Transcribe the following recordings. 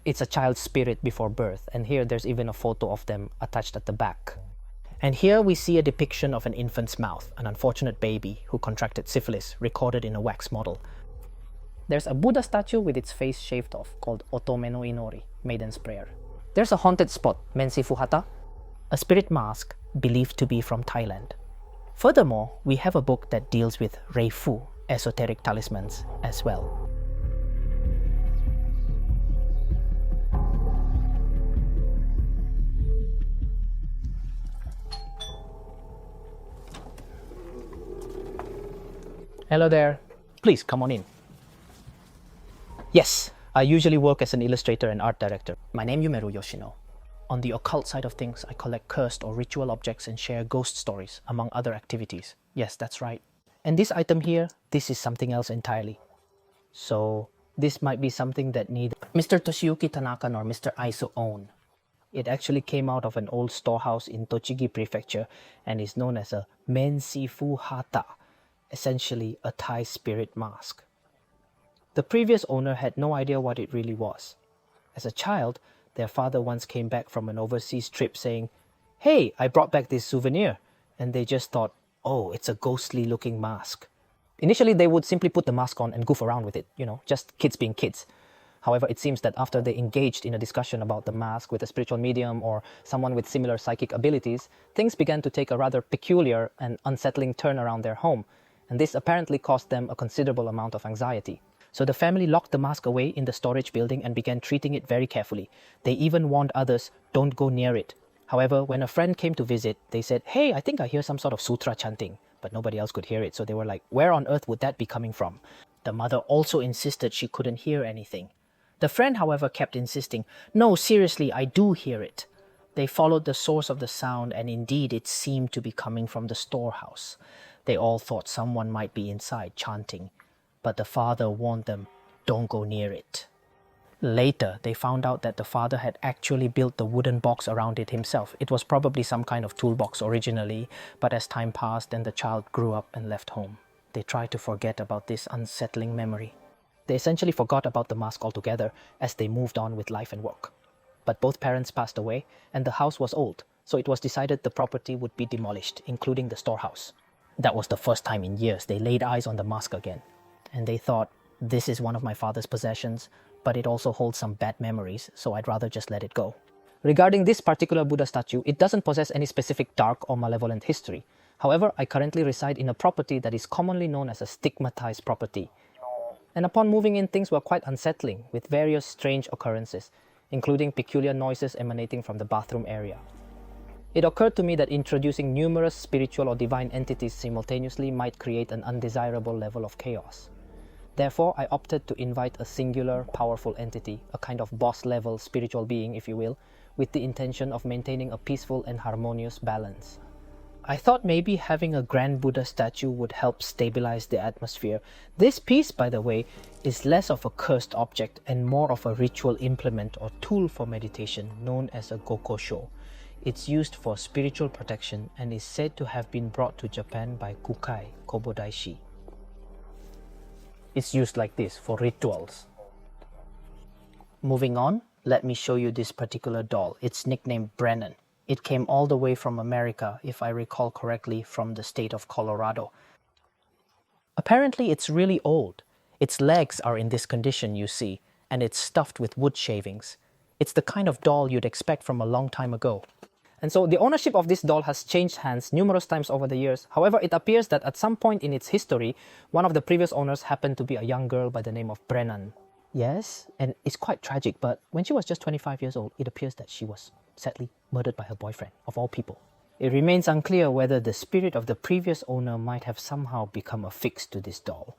It's a child's spirit before birth, and here there's even a photo of them attached at the back. And here we see a depiction of an infant's mouth, an unfortunate baby who contracted syphilis, recorded in a wax model. There's a Buddha statue with its face shaved off, called Otome no Inori, Maiden's Prayer. There's a haunted spot, Mensi Fuhata, a spirit mask believed to be from Thailand. Furthermore, we have a book that deals with Reifu, esoteric talismans, as well. Hello there. Please come on in. Yes, I usually work as an illustrator and art director. My name is Yumero Yoshino. On the occult side of things, I collect cursed or ritual objects and share ghost stories, among other activities. Yes, that's right. And this item here, this is something else entirely. So, this might be something that neither Mr. Toshiyuki Tanaka nor Mr. Aiso own. It actually came out of an old storehouse in Tochigi Prefecture and is known as a Mensifu Hata, essentially a Thai spirit mask. The previous owner had no idea what it really was. As a child, their father once came back from an overseas trip saying, "Hey, I brought back this souvenir," and they just thought, "Oh, it's a ghostly looking mask." Initially, they would simply put the mask on and goof around with it, just kids being kids. However, it seems that after they engaged in a discussion about the mask with a spiritual medium or someone with similar psychic abilities, things began to take a rather peculiar and unsettling turn around their home, and this apparently caused them a considerable amount of anxiety. So the family locked the mask away in the storage building and began treating it very carefully. They even warned others, don't go near it. However, when a friend came to visit, they said, "Hey, I think I hear some sort of sutra chanting." But nobody else could hear it, so they were like, where on earth would that be coming from? The mother also insisted she couldn't hear anything. The friend, however, kept insisting, "No, seriously, I do hear it." They followed the source of the sound, and indeed it seemed to be coming from the storehouse. They all thought someone might be inside chanting, but the father warned them, don't go near it. Later, they found out that the father had actually built the wooden box around it himself. It was probably some kind of toolbox originally, but as time passed and the child grew up and left home, they tried to forget about this unsettling memory. They essentially forgot about the mask altogether as they moved on with life and work. But both parents passed away and the house was old, so it was decided the property would be demolished, including the storehouse. That was the first time in years they laid eyes on the mask again. And they thought, this is one of my father's possessions, but it also holds some bad memories, so I'd rather just let it go. Regarding this particular Buddha statue, it doesn't possess any specific dark or malevolent history. However, I currently reside in a property that is commonly known as a stigmatized property. And upon moving in, things were quite unsettling, with various strange occurrences, including peculiar noises emanating from the bathroom area. It occurred to me that introducing numerous spiritual or divine entities simultaneously might create an undesirable level of chaos. Therefore, I opted to invite a singular, powerful entity, a kind of boss-level spiritual being, if you will, with the intention of maintaining a peaceful and harmonious balance. I thought maybe having a grand Buddha statue would help stabilize the atmosphere. This piece, by the way, is less of a cursed object and more of a ritual implement or tool for meditation known as a gokosho. It's used for spiritual protection and is said to have been brought to Japan by Kukai Kobodaishi. It's used like this for rituals. Moving on, let me show you this particular doll. It's nicknamed Brennan. It came all the way from America, if I recall correctly, from the state of Colorado. Apparently it's really old. Its legs are in this condition you see, and it's stuffed with wood shavings. It's the kind of doll you'd expect from a long time ago. And so the ownership of this doll has changed hands numerous times over the years. However, it appears that at some point in its history, one of the previous owners happened to be a young girl by the name of Brennan. Yes, and it's quite tragic, but when she was just 25 years old, it appears that she was sadly murdered by her boyfriend, of all people. It remains unclear whether the spirit of the previous owner might have somehow become affixed to this doll.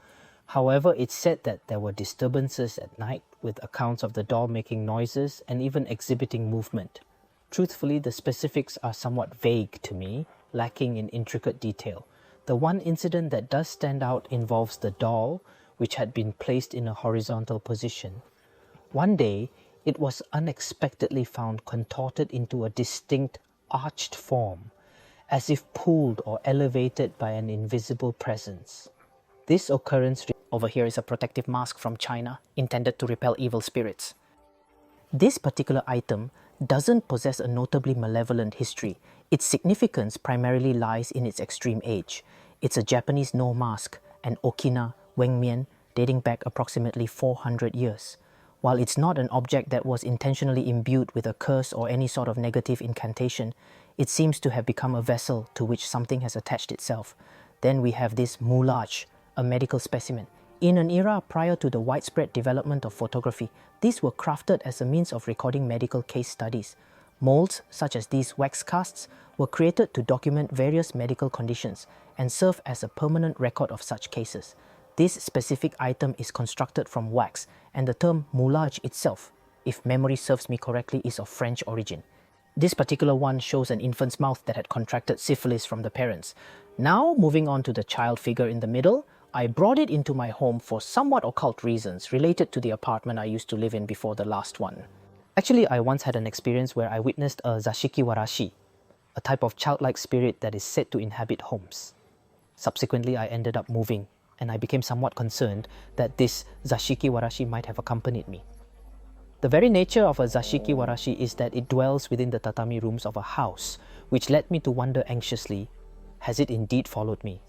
However, it's said that there were disturbances at night, with accounts of the doll making noises and even exhibiting movement. Truthfully, the specifics are somewhat vague to me, lacking in intricate detail. The one incident that does stand out involves the doll, which had been placed in a horizontal position. One day, it was unexpectedly found contorted into a distinct arched form, as if pulled or elevated by an invisible presence. This occurrence over here is a protective mask from China, intended to repel evil spirits. This particular item doesn't possess a notably malevolent history. Its significance primarily lies in its extreme age. It's a Japanese no mask, an Okina Wengmian dating back approximately 400 years. While it's not an object that was intentionally imbued with a curse or any sort of negative incantation, it seems to have become a vessel to which something has attached itself. Then we have this moulage, a medical specimen. In an era prior to the widespread development of photography, these were crafted as a means of recording medical case studies. Molds, such as these wax casts, were created to document various medical conditions and serve as a permanent record of such cases. This specific item is constructed from wax, and the term moulage itself, if memory serves me correctly, is of French origin. This particular one shows an infant's mouth that had contracted syphilis from the parents. Now, moving on to the child figure in the middle, I brought it into my home for somewhat occult reasons related to the apartment I used to live in before the last one. Actually, I once had an experience where I witnessed a zashiki warashi, a type of childlike spirit that is said to inhabit homes. Subsequently, I ended up moving, and I became somewhat concerned that this zashiki warashi might have accompanied me. The very nature of a zashiki warashi is that it dwells within the tatami rooms of a house, which led me to wonder anxiously, has it indeed followed me?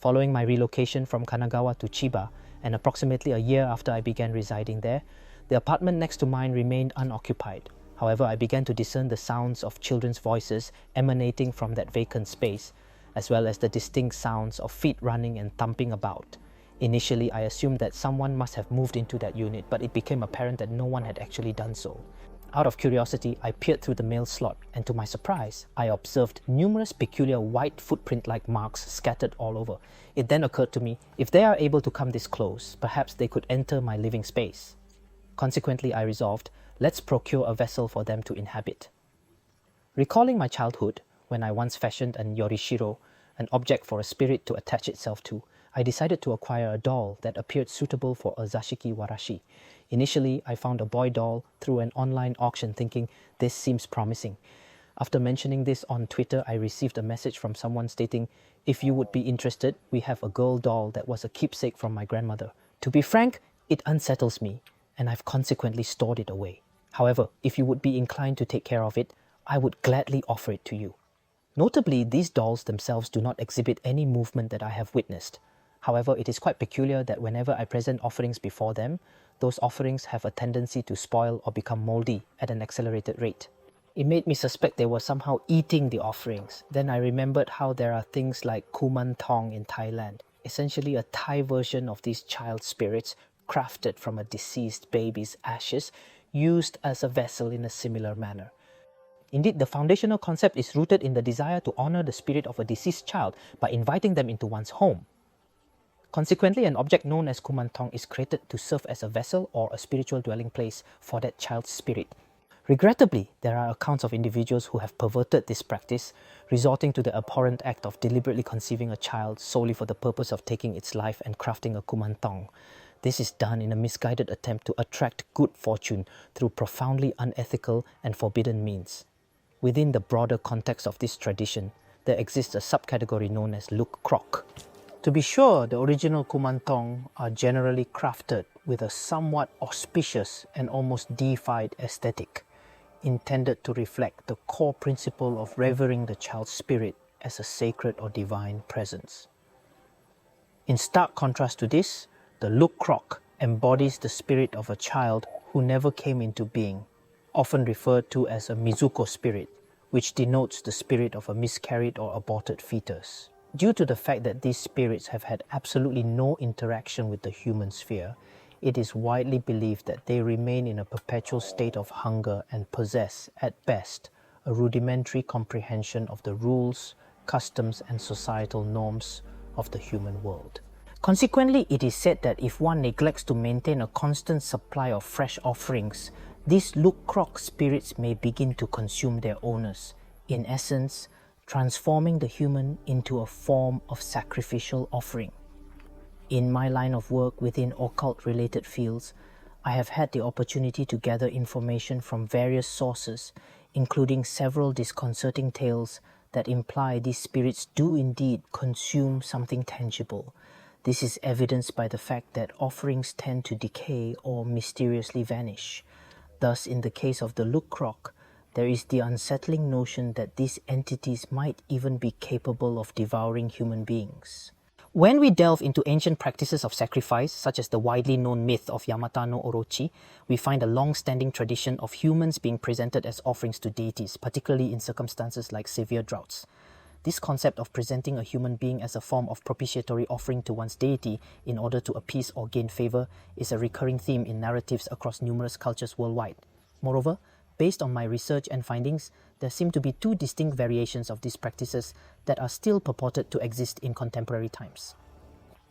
Following my relocation from Kanagawa to Chiba, and approximately a year after I began residing there, the apartment next to mine remained unoccupied. However, I began to discern the sounds of children's voices emanating from that vacant space, as well as the distinct sounds of feet running and thumping about. Initially, I assumed that someone must have moved into that unit, but it became apparent that no one had actually done so. Out of curiosity, I peered through the mail slot, and to my surprise, I observed numerous peculiar white footprint-like marks scattered all over. It then occurred to me, if they are able to come this close, perhaps they could enter my living space. Consequently, I resolved, let's procure a vessel for them to inhabit. Recalling my childhood, when I once fashioned an yorishiro, an object for a spirit to attach itself to, I decided to acquire a doll that appeared suitable for a zashiki warashi. Initially, I found a boy doll through an online auction thinking, this seems promising. After mentioning this on Twitter, I received a message from someone stating, if you would be interested, we have a girl doll that was a keepsake from my grandmother. To be frank, it unsettles me, and I've consequently stored it away. However, if you would be inclined to take care of it, I would gladly offer it to you. Notably, these dolls themselves do not exhibit any movement that I have witnessed. However, it is quite peculiar that whenever I present offerings before them, those offerings have a tendency to spoil or become moldy at an accelerated rate. It made me suspect they were somehow eating the offerings. Then I remembered how there are things like kuman tong in Thailand, essentially a Thai version of these child spirits crafted from a deceased baby's ashes, used as a vessel in a similar manner. Indeed, the foundational concept is rooted in the desire to honor the spirit of a deceased child by inviting them into one's home. Consequently, an object known as kumantong is created to serve as a vessel or a spiritual dwelling place for that child's spirit. Regrettably, there are accounts of individuals who have perverted this practice, resorting to the abhorrent act of deliberately conceiving a child solely for the purpose of taking its life and crafting a kumantong. This is done in a misguided attempt to attract good fortune through profoundly unethical and forbidden means. Within the broader context of this tradition, there exists a subcategory known as luk krok. To be sure, the original kumantong are generally crafted with a somewhat auspicious and almost deified aesthetic, intended to reflect the core principle of revering the child's spirit as a sacred or divine presence. In stark contrast to this, the luk krok embodies the spirit of a child who never came into being, often referred to as a mizuko spirit, which denotes the spirit of a miscarried or aborted fetus. Due to the fact that these spirits have had absolutely no interaction with the human sphere, it is widely believed that they remain in a perpetual state of hunger and possess, at best, a rudimentary comprehension of the rules, customs, and societal norms of the human world. Consequently, it is said that if one neglects to maintain a constant supply of fresh offerings, these luk krok spirits may begin to consume their owners, in essence, transforming the human into a form of sacrificial offering. In my line of work within occult-related fields, I have had the opportunity to gather information from various sources, including several disconcerting tales that imply these spirits do indeed consume something tangible. This is evidenced by the fact that offerings tend to decay or mysteriously vanish. Thus, in the case of the Look Croc, there is the unsettling notion that these entities might even be capable of devouring human beings. When we delve into ancient practices of sacrifice, such as the widely known myth of Yamata no Orochi, we find a long-standing tradition of humans being presented as offerings to deities, particularly in circumstances like severe droughts. This concept of presenting a human being as a form of propitiatory offering to one's deity in order to appease or gain favor is a recurring theme in narratives across numerous cultures worldwide. Moreover, based on my research and findings, there seem to be two distinct variations of these practices that are still purported to exist in contemporary times.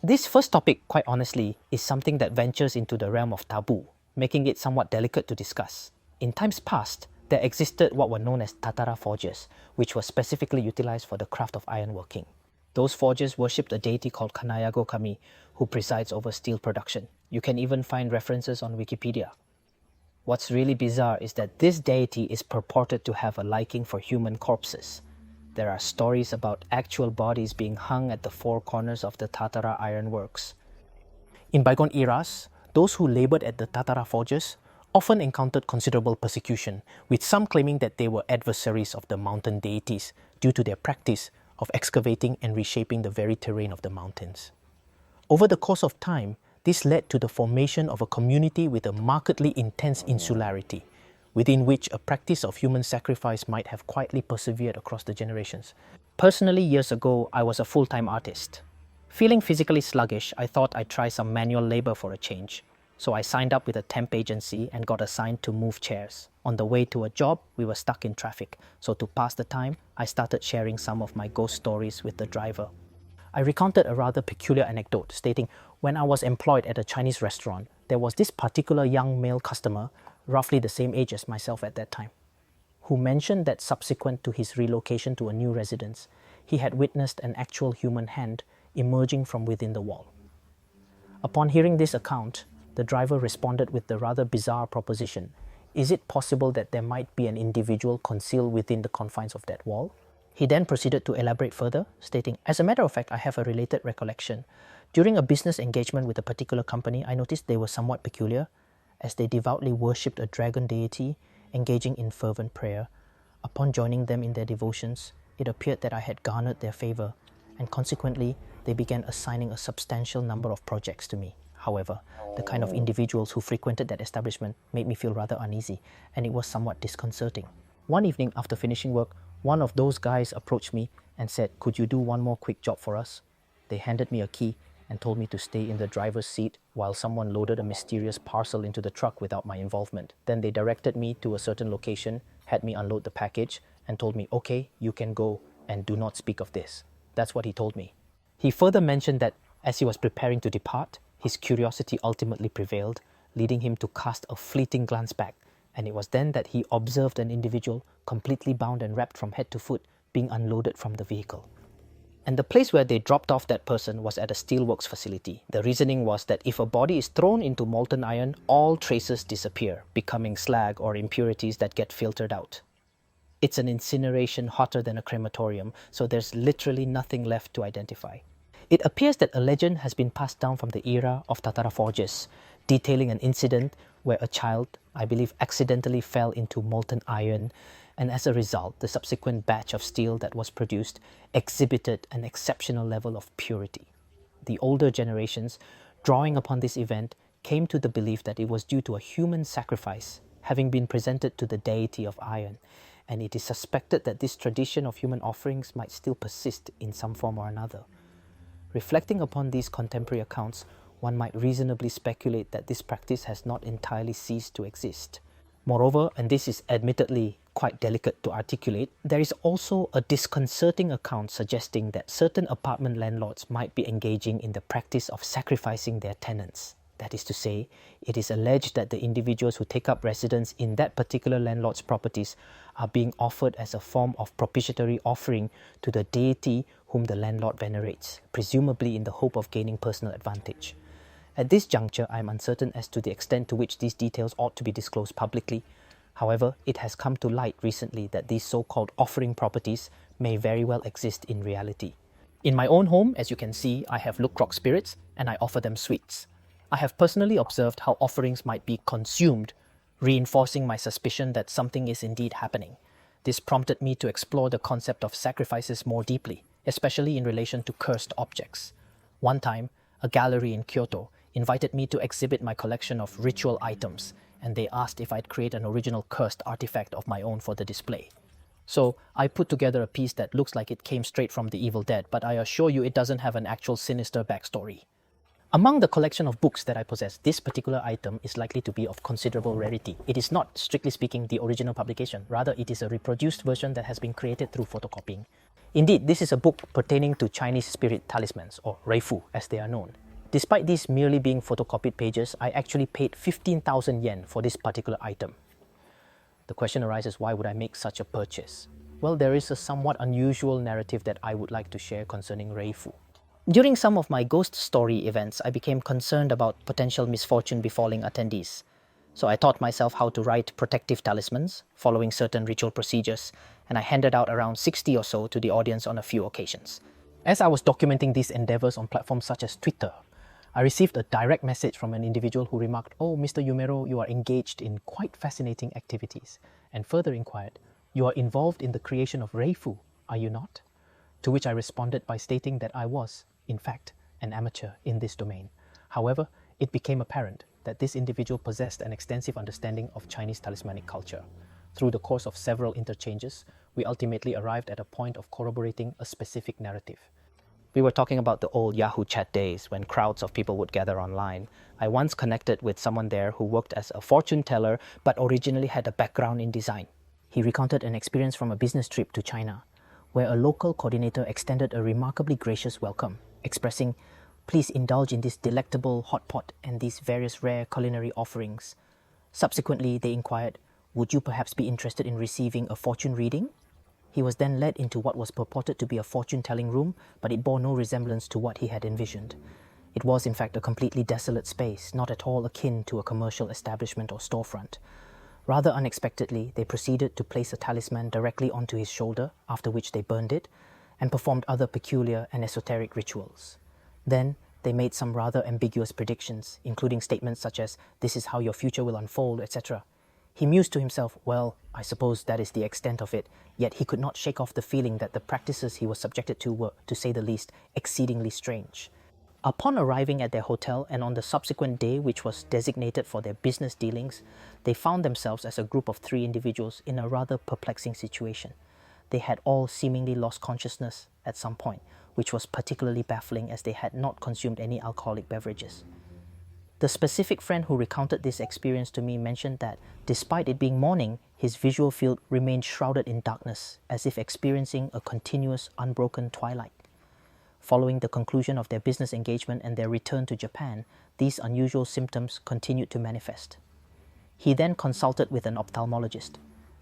This first topic, quite honestly, is something that ventures into the realm of taboo, making it somewhat delicate to discuss. In times past, there existed what were known as Tatara forges, which were specifically utilized for the craft of ironworking. Those forges worshipped a deity called Kanayago Kami, who presides over steel production. You can even find references on Wikipedia. What's really bizarre is that this deity is purported to have a liking for human corpses. There are stories about actual bodies being hung at the four corners of the Tatara ironworks. In bygone eras, those who labored at the Tatara forges often encountered considerable persecution, with some claiming that they were adversaries of the mountain deities due to their practice of excavating and reshaping the very terrain of the mountains. Over the course of time, this led to the formation of a community with a markedly intense insularity, within which a practice of human sacrifice might have quietly persevered across the generations. Personally, years ago, I was a full-time artist. Feeling physically sluggish, I thought I'd try some manual labor for a change. So I signed up with a temp agency and got assigned to move chairs. On the way to a job, we were stuck in traffic. So to pass the time, I started sharing some of my ghost stories with the driver. I recounted a rather peculiar anecdote stating, when I was employed at a Chinese restaurant, there was this particular young male customer, roughly the same age as myself at that time, who mentioned that subsequent to his relocation to a new residence, he had witnessed an actual human hand emerging from within the wall. Upon hearing this account, the driver responded with the rather bizarre proposition, is it possible that there might be an individual concealed within the confines of that wall? He then proceeded to elaborate further, stating, as a matter of fact, I have a related recollection. During a business engagement with a particular company, I noticed they were somewhat peculiar, as they devoutly worshipped a dragon deity, engaging in fervent prayer. Upon joining them in their devotions, it appeared that I had garnered their favor, and consequently, they began assigning a substantial number of projects to me. However, the kind of individuals who frequented that establishment made me feel rather uneasy, and it was somewhat disconcerting. One evening, after finishing work, one of those guys approached me and said, could you do one more quick job for us? They handed me a key and told me to stay in the driver's seat while someone loaded a mysterious parcel into the truck without my involvement. Then they directed me to a certain location, had me unload the package, and told me, okay, you can go and do not speak of this. That's what he told me. He further mentioned that as he was preparing to depart, his curiosity ultimately prevailed, leading him to cast a fleeting glance back, and it was then that he observed an individual completely bound and wrapped from head to foot being unloaded from the vehicle. And the place where they dropped off that person was at a steelworks facility. The reasoning was that if a body is thrown into molten iron, all traces disappear, becoming slag or impurities that get filtered out. It's an incineration hotter than a crematorium, so there's literally nothing left to identify. It appears that a legend has been passed down from the era of Tatara forges, detailing an incident where a child, I believe, accidentally fell into molten iron, and as a result, the subsequent batch of steel that was produced exhibited an exceptional level of purity. The older generations, drawing upon this event, came to the belief that it was due to a human sacrifice having been presented to the deity of iron, and it is suspected that this tradition of human offerings might still persist in some form or another. Reflecting upon these contemporary accounts, one might reasonably speculate that this practice has not entirely ceased to exist. Moreover, and this is admittedly quite delicate to articulate, there is also a disconcerting account suggesting that certain apartment landlords might be engaging in the practice of sacrificing their tenants. That is to say, it is alleged that the individuals who take up residence in that particular landlord's properties are being offered as a form of propitiatory offering to the deity whom the landlord venerates, presumably in the hope of gaining personal advantage. At this juncture, I am uncertain as to the extent to which these details ought to be disclosed publicly. However, it has come to light recently that these so-called offering properties may very well exist in reality. In my own home, as you can see, I have Look Croc spirits and I offer them sweets. I have personally observed how offerings might be consumed reinforcing my suspicion that something is indeed happening. This prompted me to explore the concept of sacrifices more deeply, especially in relation to cursed objects. One time, a gallery in Kyoto invited me to exhibit my collection of ritual items, and they asked if I'd create an original cursed artifact of my own for the display. So I put together a piece that looks like it came straight from the Evil Dead, but I assure you it doesn't have an actual sinister backstory. Among the collection of books that I possess, this particular item is likely to be of considerable rarity. It is not, strictly speaking, the original publication. Rather, it is a reproduced version that has been created through photocopying. Indeed, this is a book pertaining to Chinese spirit talismans, or reifu as they are known. Despite these merely being photocopied pages, I actually paid 15,000 yen for this particular item. The question arises, why would I make such a purchase? Well, there is a somewhat unusual narrative that I would like to share concerning reifu. During some of my ghost story events, I became concerned about potential misfortune befalling attendees. So I taught myself how to write protective talismans, following certain ritual procedures, and I handed out around 60 or so to the audience on a few occasions. As I was documenting these endeavors on platforms such as Twitter, I received a direct message from an individual who remarked, "Oh, Mr. Yumero, you are engaged in quite fascinating activities," and further inquired, "You are involved in the creation of reifu, are you not?" To which I responded by stating that I was, in fact, an amateur in this domain. However, it became apparent that this individual possessed an extensive understanding of Chinese talismanic culture. Through the course of several interchanges, we ultimately arrived at a point of corroborating a specific narrative. We were talking about the old Yahoo chat days when crowds of people would gather online. I once connected with someone there who worked as a fortune teller but originally had a background in design. He recounted an experience from a business trip to China, where a local coordinator extended a remarkably gracious welcome, expressing, "Please indulge in this delectable hot pot and these various rare culinary offerings." Subsequently, they inquired, "Would you perhaps be interested in receiving a fortune reading?" He was then led into what was purported to be a fortune-telling room, but it bore no resemblance to what he had envisioned. It was in fact a completely desolate space, not at all akin to a commercial establishment or storefront. Rather unexpectedly, they proceeded to place a talisman directly onto his shoulder, after which they burned it, and performed other peculiar and esoteric rituals. Then, they made some rather ambiguous predictions, including statements such as, "This is how your future will unfold," etc. He mused to himself, "Well, I suppose that is the extent of it," yet he could not shake off the feeling that the practices he was subjected to were, to say the least, exceedingly strange. Upon arriving at their hotel and on the subsequent day, which was designated for their business dealings, they found themselves as a group of 3 individuals in a rather perplexing situation. They had all seemingly lost consciousness at some point, which was particularly baffling as they had not consumed any alcoholic beverages. The specific friend who recounted this experience to me mentioned that, despite it being morning, his visual field remained shrouded in darkness, as if experiencing a continuous, unbroken twilight. Following the conclusion of their business engagement and their return to Japan, these unusual symptoms continued to manifest. He then consulted with an ophthalmologist.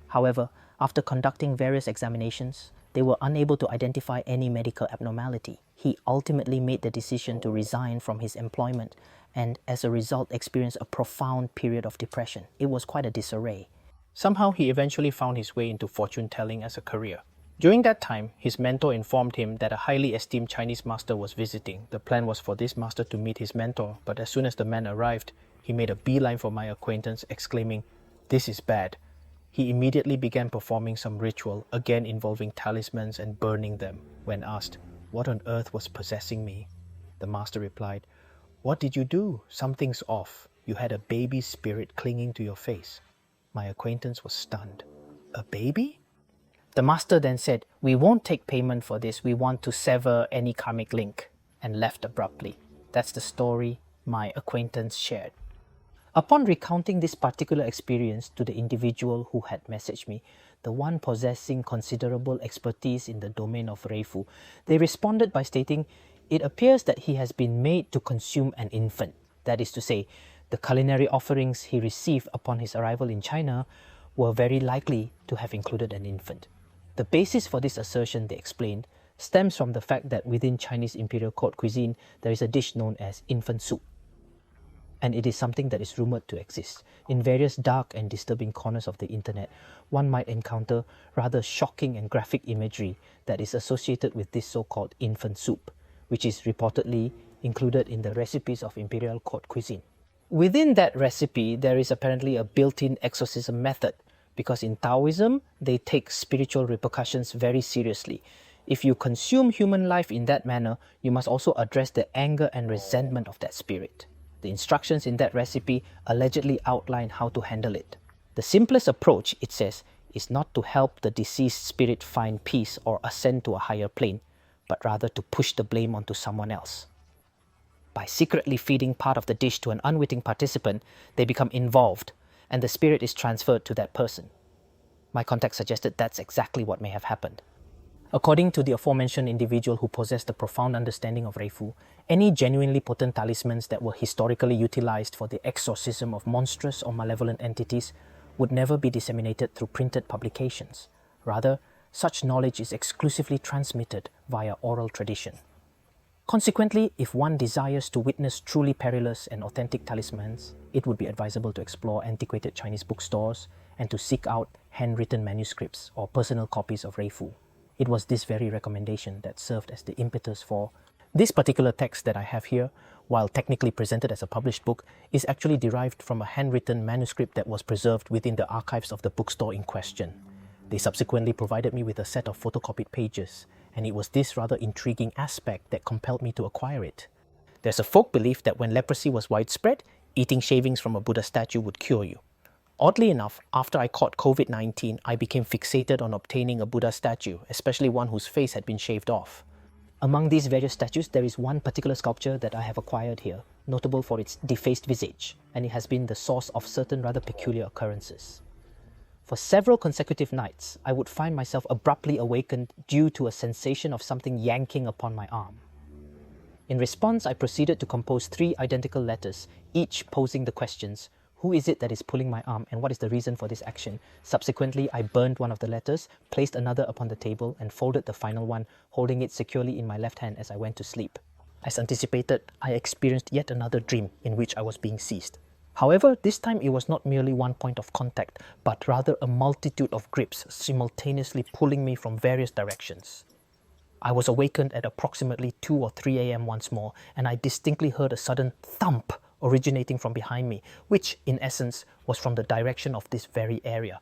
However, after conducting various examinations, they were unable to identify any medical abnormality. He ultimately made the decision to resign from his employment and, as a result, experienced a profound period of depression. It was quite a disarray. Somehow, he eventually found his way into fortune-telling as a career. During that time, his mentor informed him that a highly esteemed Chinese master was visiting. The plan was for this master to meet his mentor, but as soon as the man arrived, he made a beeline for my acquaintance, exclaiming, "This is bad." He immediately began performing some ritual, again involving talismans and burning them. When asked, "What on earth was possessing me?" the master replied, "What did you do? Something's off. You had a baby spirit clinging to your face." My acquaintance was stunned. "A baby?" The master then said, "We won't take payment for this. We want to sever any karmic link," and left abruptly. That's the story my acquaintance shared. Upon recounting this particular experience to the individual who had messaged me, the one possessing considerable expertise in the domain of reifu, they responded by stating, "It appears that he has been made to consume an infant." That is to say, the culinary offerings he received upon his arrival in China were very likely to have included an infant. The basis for this assertion, they explained, stems from the fact that within Chinese imperial court cuisine, there is a dish known as infant soup. And it is something that is rumored to exist. In various dark and disturbing corners of the internet, one might encounter rather shocking and graphic imagery that is associated with this so-called infant soup, which is reportedly included in the recipes of imperial court cuisine. Within that recipe, there is apparently a built-in exorcism method, because in Taoism, they take spiritual repercussions very seriously. If you consume human life in that manner, you must also address the anger and resentment of that spirit. The instructions in that recipe allegedly outline how to handle it. The simplest approach, it says, is not to help the deceased spirit find peace or ascend to a higher plane, but rather to push the blame onto someone else. By secretly feeding part of the dish to an unwitting participant, they become involved, and the spirit is transferred to that person. My contact suggested that's exactly what may have happened. According to the aforementioned individual who possessed a profound understanding of Reifu, any genuinely potent talismans that were historically utilized for the exorcism of monstrous or malevolent entities would never be disseminated through printed publications. Rather, such knowledge is exclusively transmitted via oral tradition. Consequently, if one desires to witness truly perilous and authentic talismans, it would be advisable to explore antiquated Chinese bookstores and to seek out handwritten manuscripts or personal copies of Reifu. It was this very recommendation that served as the impetus for this particular text that I have here, while technically presented as a published book, is actually derived from a handwritten manuscript that was preserved within the archives of the bookstore in question. They subsequently provided me with a set of photocopied pages, and it was this rather intriguing aspect that compelled me to acquire it. There's a folk belief that when leprosy was widespread, eating shavings from a Buddha statue would cure you. Oddly enough, after I caught COVID-19, I became fixated on obtaining a Buddha statue, especially one whose face had been shaved off. Among these various statues, there is one particular sculpture that I have acquired here, notable for its defaced visage, and it has been the source of certain rather peculiar occurrences. For several consecutive nights, I would find myself abruptly awakened due to a sensation of something yanking upon my arm. In response, I proceeded to compose 3 identical letters, each posing the questions: who is it that is pulling my arm, and what is the reason for this action? Subsequently, I burned one of the letters, placed another upon the table, and folded the final one, holding it securely in my left hand as I went to sleep. As anticipated, I experienced yet another dream in which I was being seized. However, this time it was not merely one point of contact, but rather a multitude of grips simultaneously pulling me from various directions. I was awakened at approximately 2 or 3 a.m. once more, and I distinctly heard a sudden thump originating from behind me, which, in essence, was from the direction of this very area.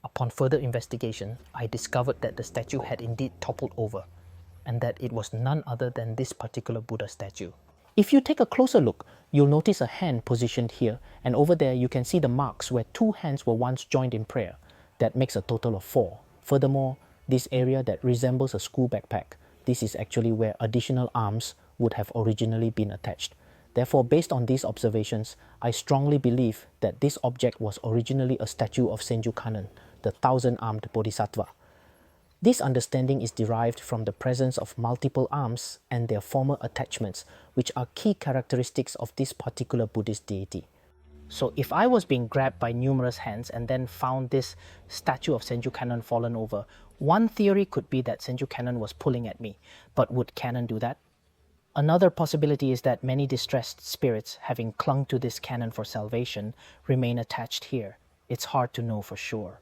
Upon further investigation, I discovered that the statue had indeed toppled over, and that it was none other than this particular Buddha statue. If you take a closer look, you'll notice a hand positioned here, and over there you can see the marks where 2 hands were once joined in prayer. That makes a total of 4. Furthermore, this area that resembles a school backpack, this is actually where additional arms would have originally been attached. Therefore, based on these observations, I strongly believe that this object was originally a statue of Senju Kanon, the 1,000-armed Bodhisattva. This understanding is derived from the presence of multiple arms and their former attachments, which are key characteristics of this particular Buddhist deity. So if I was being grabbed by numerous hands and then found this statue of Senju Kanon fallen over, one theory could be that Senju Kanon was pulling at me. But would Kanon do that? Another possibility is that many distressed spirits, having clung to this canon for salvation, remain attached here. It's hard to know for sure.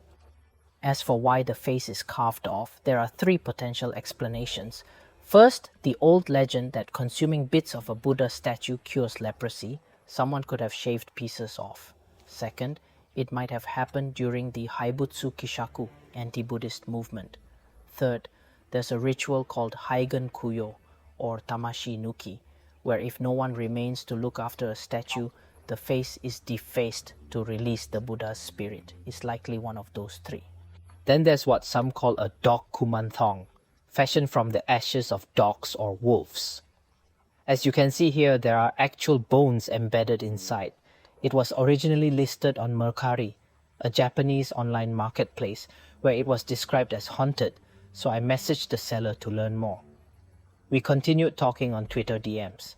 As for why the face is carved off, there are 3 potential explanations. First, the old legend that consuming bits of a Buddha statue cures leprosy. Someone could have shaved pieces off. Second, it might have happened during the Haibutsu Kishaku anti-Buddhist movement. Third, there's a ritual called Haigen Kuyo, or Tamashi Nuki, where if no one remains to look after a statue, the face is defaced to release the Buddha's spirit. It's likely one of those 3. Then there's what some call a dog kumanthong, fashioned from the ashes of dogs or wolves. As you can see here, there are actual bones embedded inside. It was originally listed on Mercari, a Japanese online marketplace, where it was described as haunted, so I messaged the seller to learn more. We continued talking on Twitter DMs.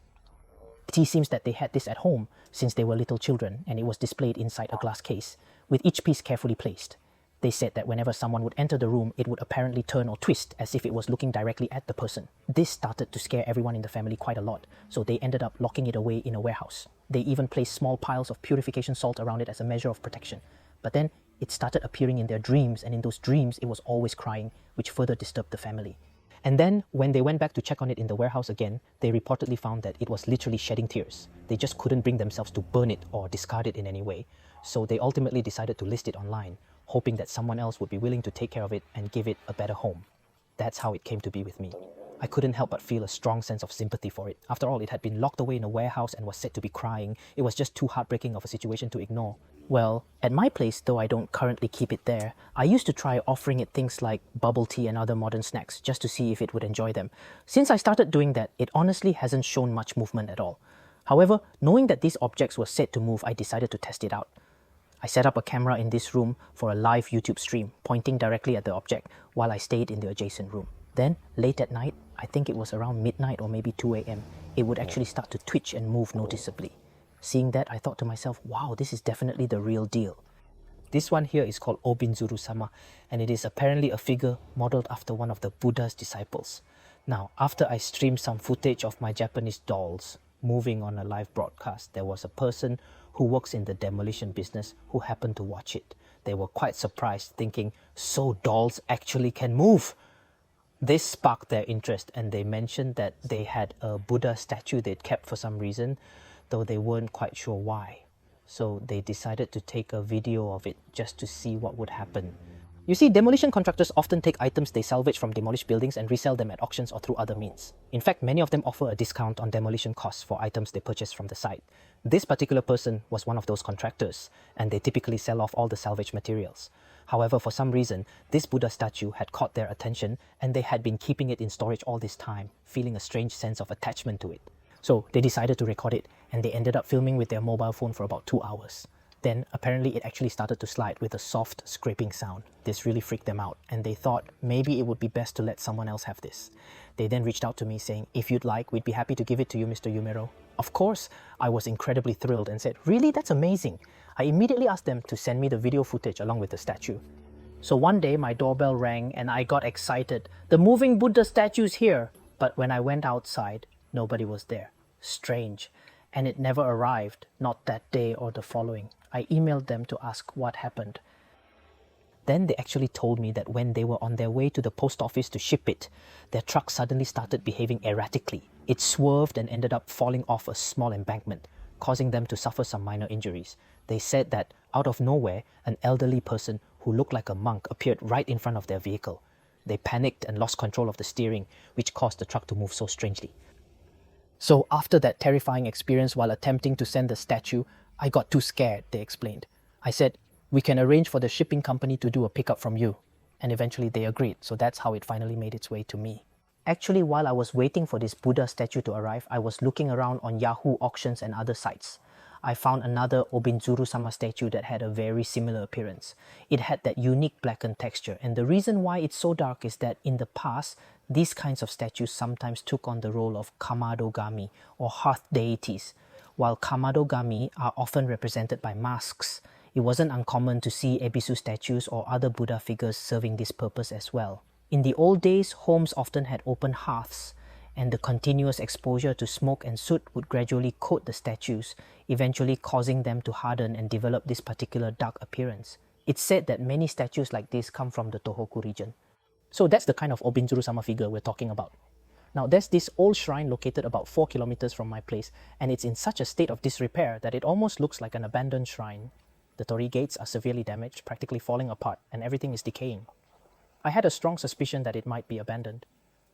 It seems that they had this at home since they were little children, and it was displayed inside a glass case, with each piece carefully placed. They said that whenever someone would enter the room, it would apparently turn or twist as if it was looking directly at the person. This started to scare everyone in the family quite a lot, so they ended up locking it away in a warehouse. They even placed small piles of purification salt around it as a measure of protection. But then, it started appearing in their dreams, and in those dreams, it was always crying, which further disturbed the family. And then when they went back to check on it in the warehouse again, they reportedly found that it was literally shedding tears. They just couldn't bring themselves to burn it or discard it in any way. So they ultimately decided to list it online, hoping that someone else would be willing to take care of it and give it a better home. That's how it came to be with me. I couldn't help but feel a strong sense of sympathy for it. After all, it had been locked away in a warehouse and was said to be crying. It was just too heartbreaking of a situation to ignore. Well, at my place, though I don't currently keep it there, I used to try offering it things like bubble tea and other modern snacks just to see if it would enjoy them. Since I started doing that, it honestly hasn't shown much movement at all. However, knowing that these objects were said to move, I decided to test it out. I set up a camera in this room for a live YouTube stream, pointing directly at the object while I stayed in the adjacent room. Then, late at night, I think it was around midnight or maybe 2 a.m., it would actually start to twitch and move noticeably. Seeing that, I thought to myself, wow, this is definitely the real deal. This one here is called Obinzuru-sama, and it is apparently a figure modeled after one of the Buddha's disciples. Now, after I streamed some footage of my Japanese dolls moving on a live broadcast, there was a person who works in the demolition business who happened to watch it. They were quite surprised, thinking, so dolls actually can move! This sparked their interest, and they mentioned that they had a Buddha statue they'd kept for some reason, though they weren't quite sure why. So they decided to take a video of it just to see what would happen. You see, demolition contractors often take items they salvage from demolished buildings and resell them at auctions or through other means. In fact, many of them offer a discount on demolition costs for items they purchase from the site. This particular person was one of those contractors, and they typically sell off all the salvage materials. However, for some reason, this Buddha statue had caught their attention, and they had been keeping it in storage all this time, feeling a strange sense of attachment to it. So they decided to record it, and they ended up filming with their mobile phone for about 2 hours. Then, apparently, it actually started to slide with a soft scraping sound. This really freaked them out, and they thought maybe it would be best to let someone else have this. They then reached out to me saying, if you'd like, we'd be happy to give it to you, Mr. Yumero. Of course, I was incredibly thrilled and said, really? That's amazing. I immediately asked them to send me the video footage along with the statue. So one day, my doorbell rang and I got excited. The moving Buddha statue's here. But when I went outside, nobody was there. Strange. And it never arrived, not that day or the following. I emailed them to ask what happened. Then they actually told me that when they were on their way to the post office to ship it, their truck suddenly started behaving erratically. It swerved and ended up falling off a small embankment, causing them to suffer some minor injuries. They said that, out of nowhere, an elderly person who looked like a monk appeared right in front of their vehicle. They panicked and lost control of the steering, which caused the truck to move so strangely. So after that terrifying experience while attempting to send the statue, I got too scared, they explained. I said, we can arrange for the shipping company to do a pickup from you. And eventually they agreed, so that's how it finally made its way to me. Actually, while I was waiting for this Buddha statue to arrive, I was looking around on Yahoo auctions and other sites. I found another Obinzuru-sama statue that had a very similar appearance. It had that unique blackened texture, and the reason why it's so dark is that in the past, these kinds of statues sometimes took on the role of kamadogami, or hearth deities. While kamadogami are often represented by masks, it wasn't uncommon to see Ebisu statues or other Buddha figures serving this purpose as well. In the old days, homes often had open hearths, and the continuous exposure to smoke and soot would gradually coat the statues, eventually causing them to harden and develop this particular dark appearance. It's said that many statues like this come from the Tohoku region. So that's the kind of Obinzuru-sama figure we're talking about. Now there's this old shrine located about 4 kilometers from my place, and it's in such a state of disrepair that it almost looks like an abandoned shrine. The torii gates are severely damaged, practically falling apart, and everything is decaying. I had a strong suspicion that it might be abandoned.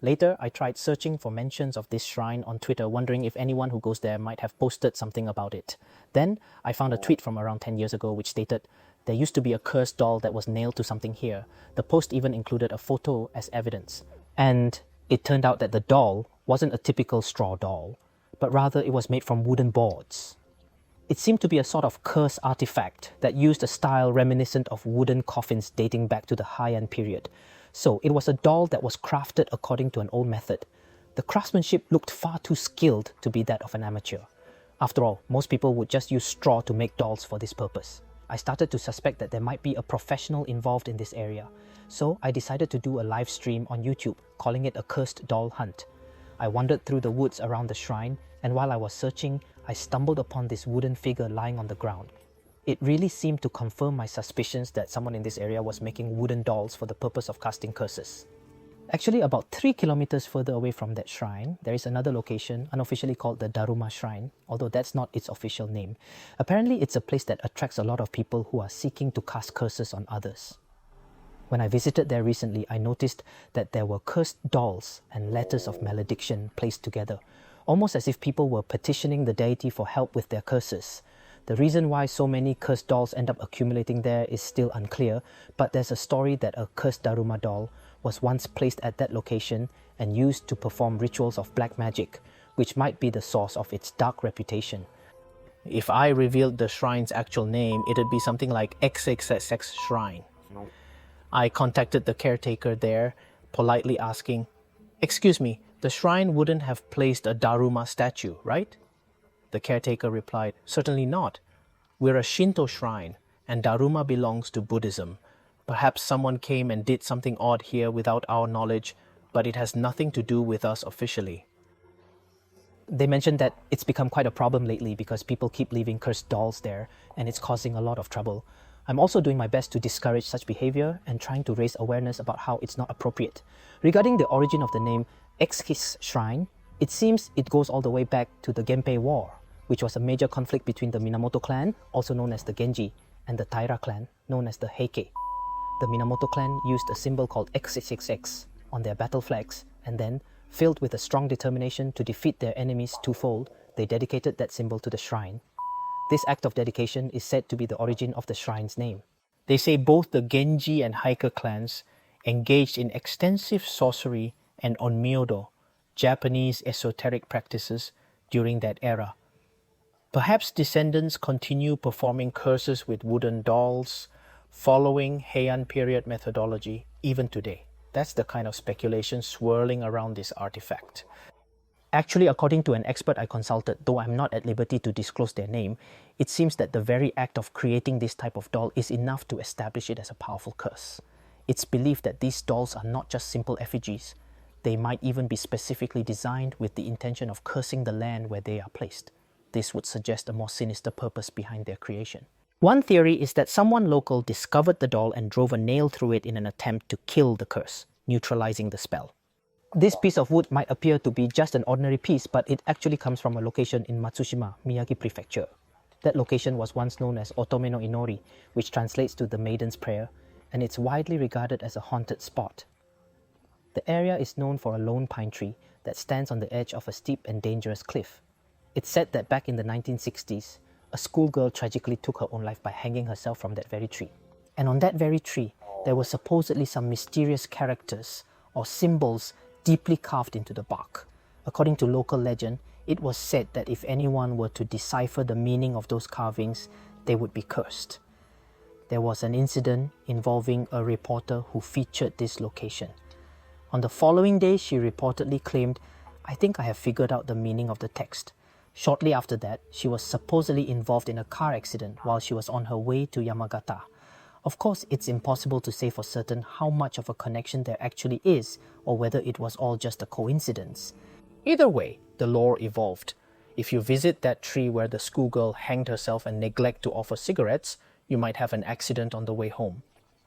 Later, I tried searching for mentions of this shrine on Twitter, wondering if anyone who goes there might have posted something about it. Then, I found a tweet from around 10 years ago which stated, there used to be a cursed doll that was nailed to something here. The post even included a photo as evidence. And it turned out that the doll wasn't a typical straw doll, but rather it was made from wooden boards. It seemed to be a sort of curse artifact that used a style reminiscent of wooden coffins dating back to the Heian period. So it was a doll that was crafted according to an old method. The craftsmanship looked far too skilled to be that of an amateur. After all, most people would just use straw to make dolls for this purpose. I started to suspect that there might be a professional involved in this area. So I decided to do a live stream on YouTube, calling it a cursed doll hunt. I wandered through the woods around the shrine, and while I was searching, I stumbled upon this wooden figure lying on the ground. It really seemed to confirm my suspicions that someone in this area was making wooden dolls for the purpose of casting curses. Actually, about 3 kilometers further away from that shrine, there is another location, unofficially called the Daruma Shrine, although that's not its official name. Apparently, it's a place that attracts a lot of people who are seeking to cast curses on others. When I visited there recently, I noticed that there were cursed dolls and letters of malediction placed together, almost as if people were petitioning the deity for help with their curses. The reason why so many cursed dolls end up accumulating there is still unclear, but there's a story that a cursed Daruma doll was once placed at that location and used to perform rituals of black magic, which might be the source of its dark reputation. If I revealed the shrine's actual name, it'd be something like XXXX Shrine. I contacted the caretaker there, politely asking, "Excuse me, the shrine wouldn't have placed a Daruma statue, right?" The caretaker replied, "Certainly not. We're a Shinto shrine, and Daruma belongs to Buddhism. Perhaps someone came and did something odd here without our knowledge, but it has nothing to do with us officially." They mentioned that it's become quite a problem lately because people keep leaving cursed dolls there, and it's causing a lot of trouble. I'm also doing my best to discourage such behavior and trying to raise awareness about how it's not appropriate. Regarding the origin of the name Exkis Shrine, it seems it goes all the way back to the Genpei War, which was a major conflict between the Minamoto clan, also known as the Genji, and the Taira clan, known as the Heike. The Minamoto clan used a symbol called XXXX on their battle flags, and then, filled with a strong determination to defeat their enemies twofold, they dedicated that symbol to the shrine. This act of dedication is said to be the origin of the shrine's name. They say both the Genji and Heike clans engaged in extensive sorcery and onmyodo, Japanese esoteric practices, during that era. Perhaps descendants continue performing curses with wooden dolls, following Heian period methodology even today. That's the kind of speculation swirling around this artifact. Actually, according to an expert I consulted, though I'm not at liberty to disclose their name, it seems that the very act of creating this type of doll is enough to establish it as a powerful curse. It's believed that these dolls are not just simple effigies. They might even be specifically designed with the intention of cursing the land where they are placed. This would suggest a more sinister purpose behind their creation. One theory is that someone local discovered the doll and drove a nail through it in an attempt to kill the curse, neutralizing the spell. This piece of wood might appear to be just an ordinary piece, but it actually comes from a location in Matsushima, Miyagi Prefecture. That location was once known as Otome no Inori, which translates to the Maiden's Prayer, and it's widely regarded as a haunted spot. The area is known for a lone pine tree that stands on the edge of a steep and dangerous cliff. It's said that back in the 1960s, a schoolgirl tragically took her own life by hanging herself from that very tree. And on that very tree, there were supposedly some mysterious characters or symbols deeply carved into the bark. According to local legend, it was said that if anyone were to decipher the meaning of those carvings, they would be cursed. There was an incident involving a reporter who featured this location. On the following day, she reportedly claimed, "I think I have figured out the meaning of the text." Shortly after that, she was supposedly involved in a car accident while she was on her way to Yamagata. Of course, it's impossible to say for certain how much of a connection there actually is, or whether it was all just a coincidence. Either way, the lore evolved. If you visit that tree where the schoolgirl hanged herself and neglect to offer cigarettes, you might have an accident on the way home.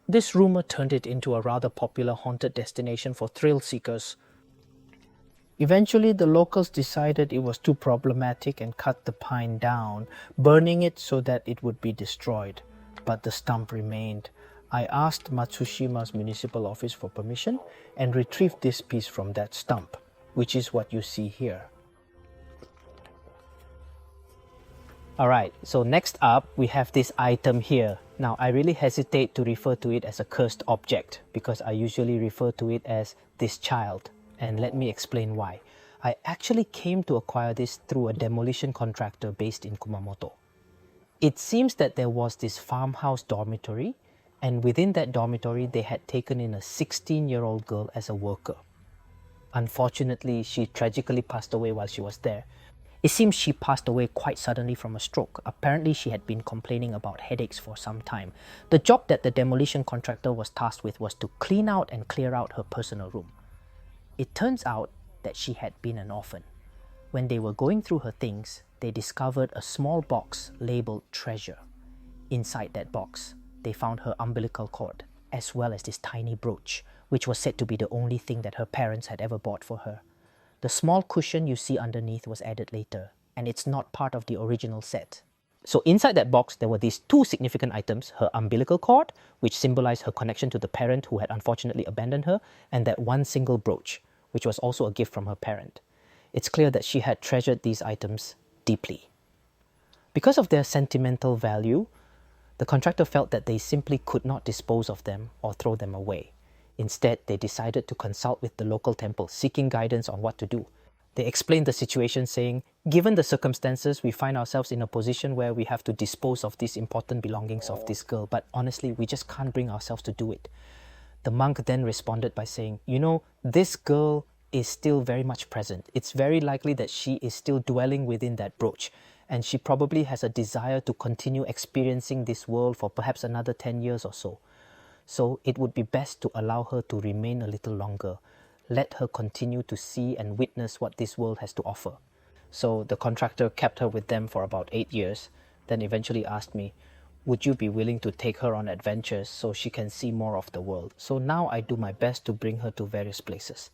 This rumor turned it into a rather popular haunted destination for thrill seekers. Eventually, the locals decided it was too problematic and cut the pine down, burning it so that it would be destroyed. But the stump remained. I asked Matsushima's municipal office for permission and retrieved this piece from that stump, which is what you see here. Alright, so next up we have this item here. Now I really hesitate to refer to it as a cursed object because I usually refer to it as this child. And let me explain why. I actually came to acquire this through a demolition contractor based in Kumamoto. It seems that there was this farmhouse dormitory, and within that dormitory they had taken in a 16-year-old girl as a worker. Unfortunately, she tragically passed away while she was there. It seems she passed away quite suddenly from a stroke. Apparently she had been complaining about headaches for some time. The job that the demolition contractor was tasked with was to clean out and clear out her personal room. It turns out that she had been an orphan. When they were going through her things, they discovered a small box labeled treasure. Inside that box, they found her umbilical cord, as well as this tiny brooch, which was said to be the only thing that her parents had ever bought for her. The small cushion you see underneath was added later, and it's not part of the original set. So inside that box, there were these two significant items: her umbilical cord, which symbolized her connection to the parent who had unfortunately abandoned her, and that one single brooch, which was also a gift from her parent. It's clear that she had treasured these items deeply. Because of their sentimental value, the contractor felt that they simply could not dispose of them or throw them away. Instead, they decided to consult with the local temple, seeking guidance on what to do. They explained the situation, saying, "Given the circumstances, we find ourselves in a position where we have to dispose of these important belongings of this girl, but honestly, we just can't bring ourselves to do it." The monk then responded by saying, "You know, this girl is still very much present. It's very likely that she is still dwelling within that brooch, and she probably has a desire to continue experiencing this world for perhaps another 10 years or so. So it would be best to allow her to remain a little longer. Let her continue to see and witness what this world has to offer." So the contractor kept her with them for about 8 years, then eventually asked me, "Would you be willing to take her on adventures so she can see more of the world?" So now I do my best to bring her to various places.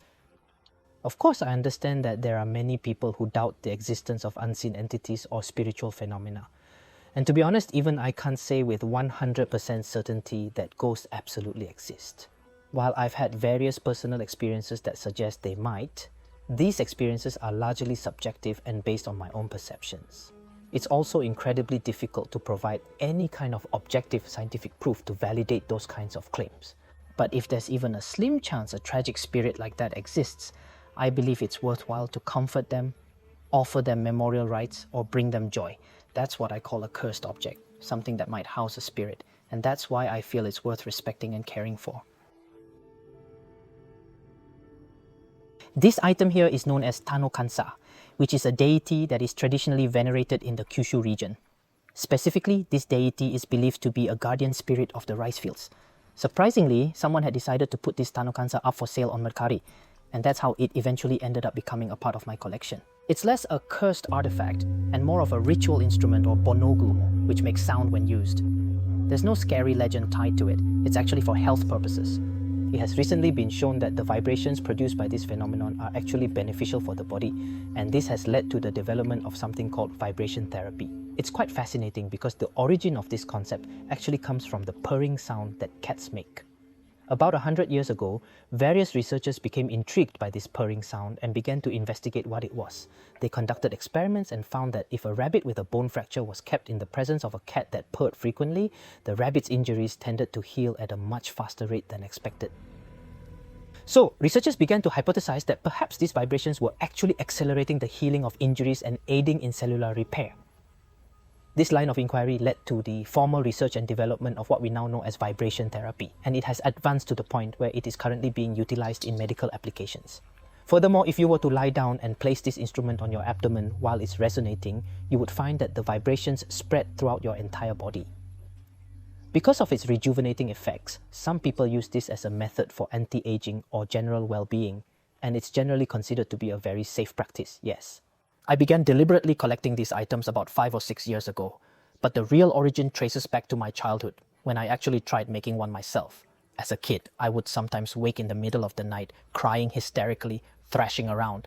Of course, I understand that there are many people who doubt the existence of unseen entities or spiritual phenomena. And to be honest, even I can't say with 100% certainty that ghosts absolutely exist. While I've had various personal experiences that suggest they might, these experiences are largely subjective and based on my own perceptions. It's also incredibly difficult to provide any kind of objective scientific proof to validate those kinds of claims. But if there's even a slim chance a tragic spirit like that exists, I believe it's worthwhile to comfort them, offer them memorial rites, or bring them joy. That's what I call a cursed object, something that might house a spirit, and that's why I feel it's worth respecting and caring for. This item here is known as Tanokansa, which is a deity that is traditionally venerated in the Kyushu region. Specifically, this deity is believed to be a guardian spirit of the rice fields. Surprisingly, someone had decided to put this Tanokansa up for sale on Mercari, and that's how it eventually ended up becoming a part of my collection. It's less a cursed artifact and more of a ritual instrument, or bonogu, which makes sound when used. There's no scary legend tied to it. It's actually for health purposes. It has recently been shown that the vibrations produced by this phenomenon are actually beneficial for the body, and this has led to the development of something called vibration therapy. It's quite fascinating because the origin of this concept actually comes from the purring sound that cats make. About 100 years ago, various researchers became intrigued by this purring sound and began to investigate what it was. They conducted experiments and found that if a rabbit with a bone fracture was kept in the presence of a cat that purred frequently, the rabbit's injuries tended to heal at a much faster rate than expected. So, researchers began to hypothesize that perhaps these vibrations were actually accelerating the healing of injuries and aiding in cellular repair. This line of inquiry led to the formal research and development of what we now know as vibration therapy, and it has advanced to the point where it is currently being utilized in medical applications. Furthermore, if you were to lie down and place this instrument on your abdomen while it's resonating, you would find that the vibrations spread throughout your entire body. Because of its rejuvenating effects, some people use this as a method for anti-aging or general well-being, and it's generally considered to be a very safe practice, yes. I began deliberately collecting these items about 5 or 6 years ago, but the real origin traces back to my childhood, when I actually tried making one myself. As a kid, I would sometimes wake in the middle of the night, crying hysterically, thrashing around.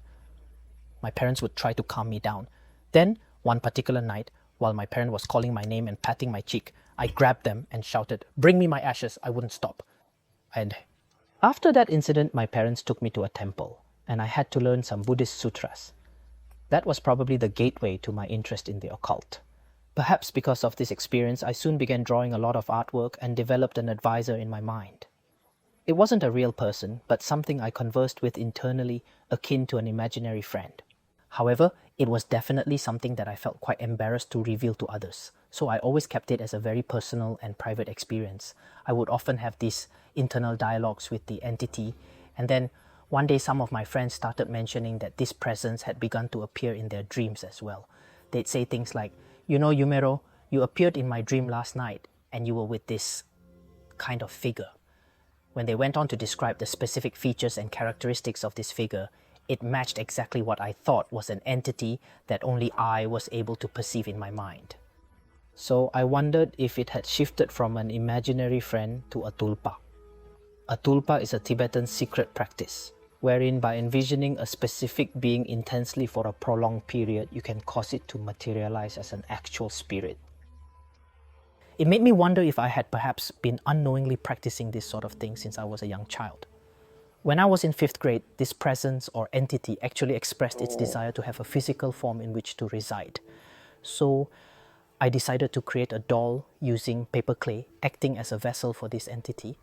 My parents would try to calm me down. Then, one particular night, while my parent was calling my name and patting my cheek, I grabbed them and shouted, "Bring me my ashes," I wouldn't stop. And after that incident, my parents took me to a temple, and I had to learn some Buddhist sutras. That was probably the gateway to my interest in the occult. Perhaps because of this experience, I soon began drawing a lot of artwork and developed an advisor in my mind. It wasn't a real person, but something I conversed with internally, akin to an imaginary friend. However, it was definitely something that I felt quite embarrassed to reveal to others, so I always kept it as a very personal and private experience. I would often have these internal dialogues with the entity, and then one day some of my friends started mentioning that this presence had begun to appear in their dreams as well. They'd say things like, "You know, Yumero, you appeared in my dream last night, and you were with this kind of figure." When they went on to describe the specific features and characteristics of this figure, it matched exactly what I thought was an entity that only I was able to perceive in my mind. So I wondered if it had shifted from an imaginary friend to a tulpa. A tulpa is a Tibetan secret practice, wherein by envisioning a specific being intensely for a prolonged period, you can cause it to materialize as an actual spirit. It made me wonder if I had perhaps been unknowingly practicing this sort of thing since I was a young child. When I was in 5th grade, this presence or entity actually expressed its desire to have a physical form in which to reside. So I decided to create a doll using paper clay, acting as a vessel for this entity.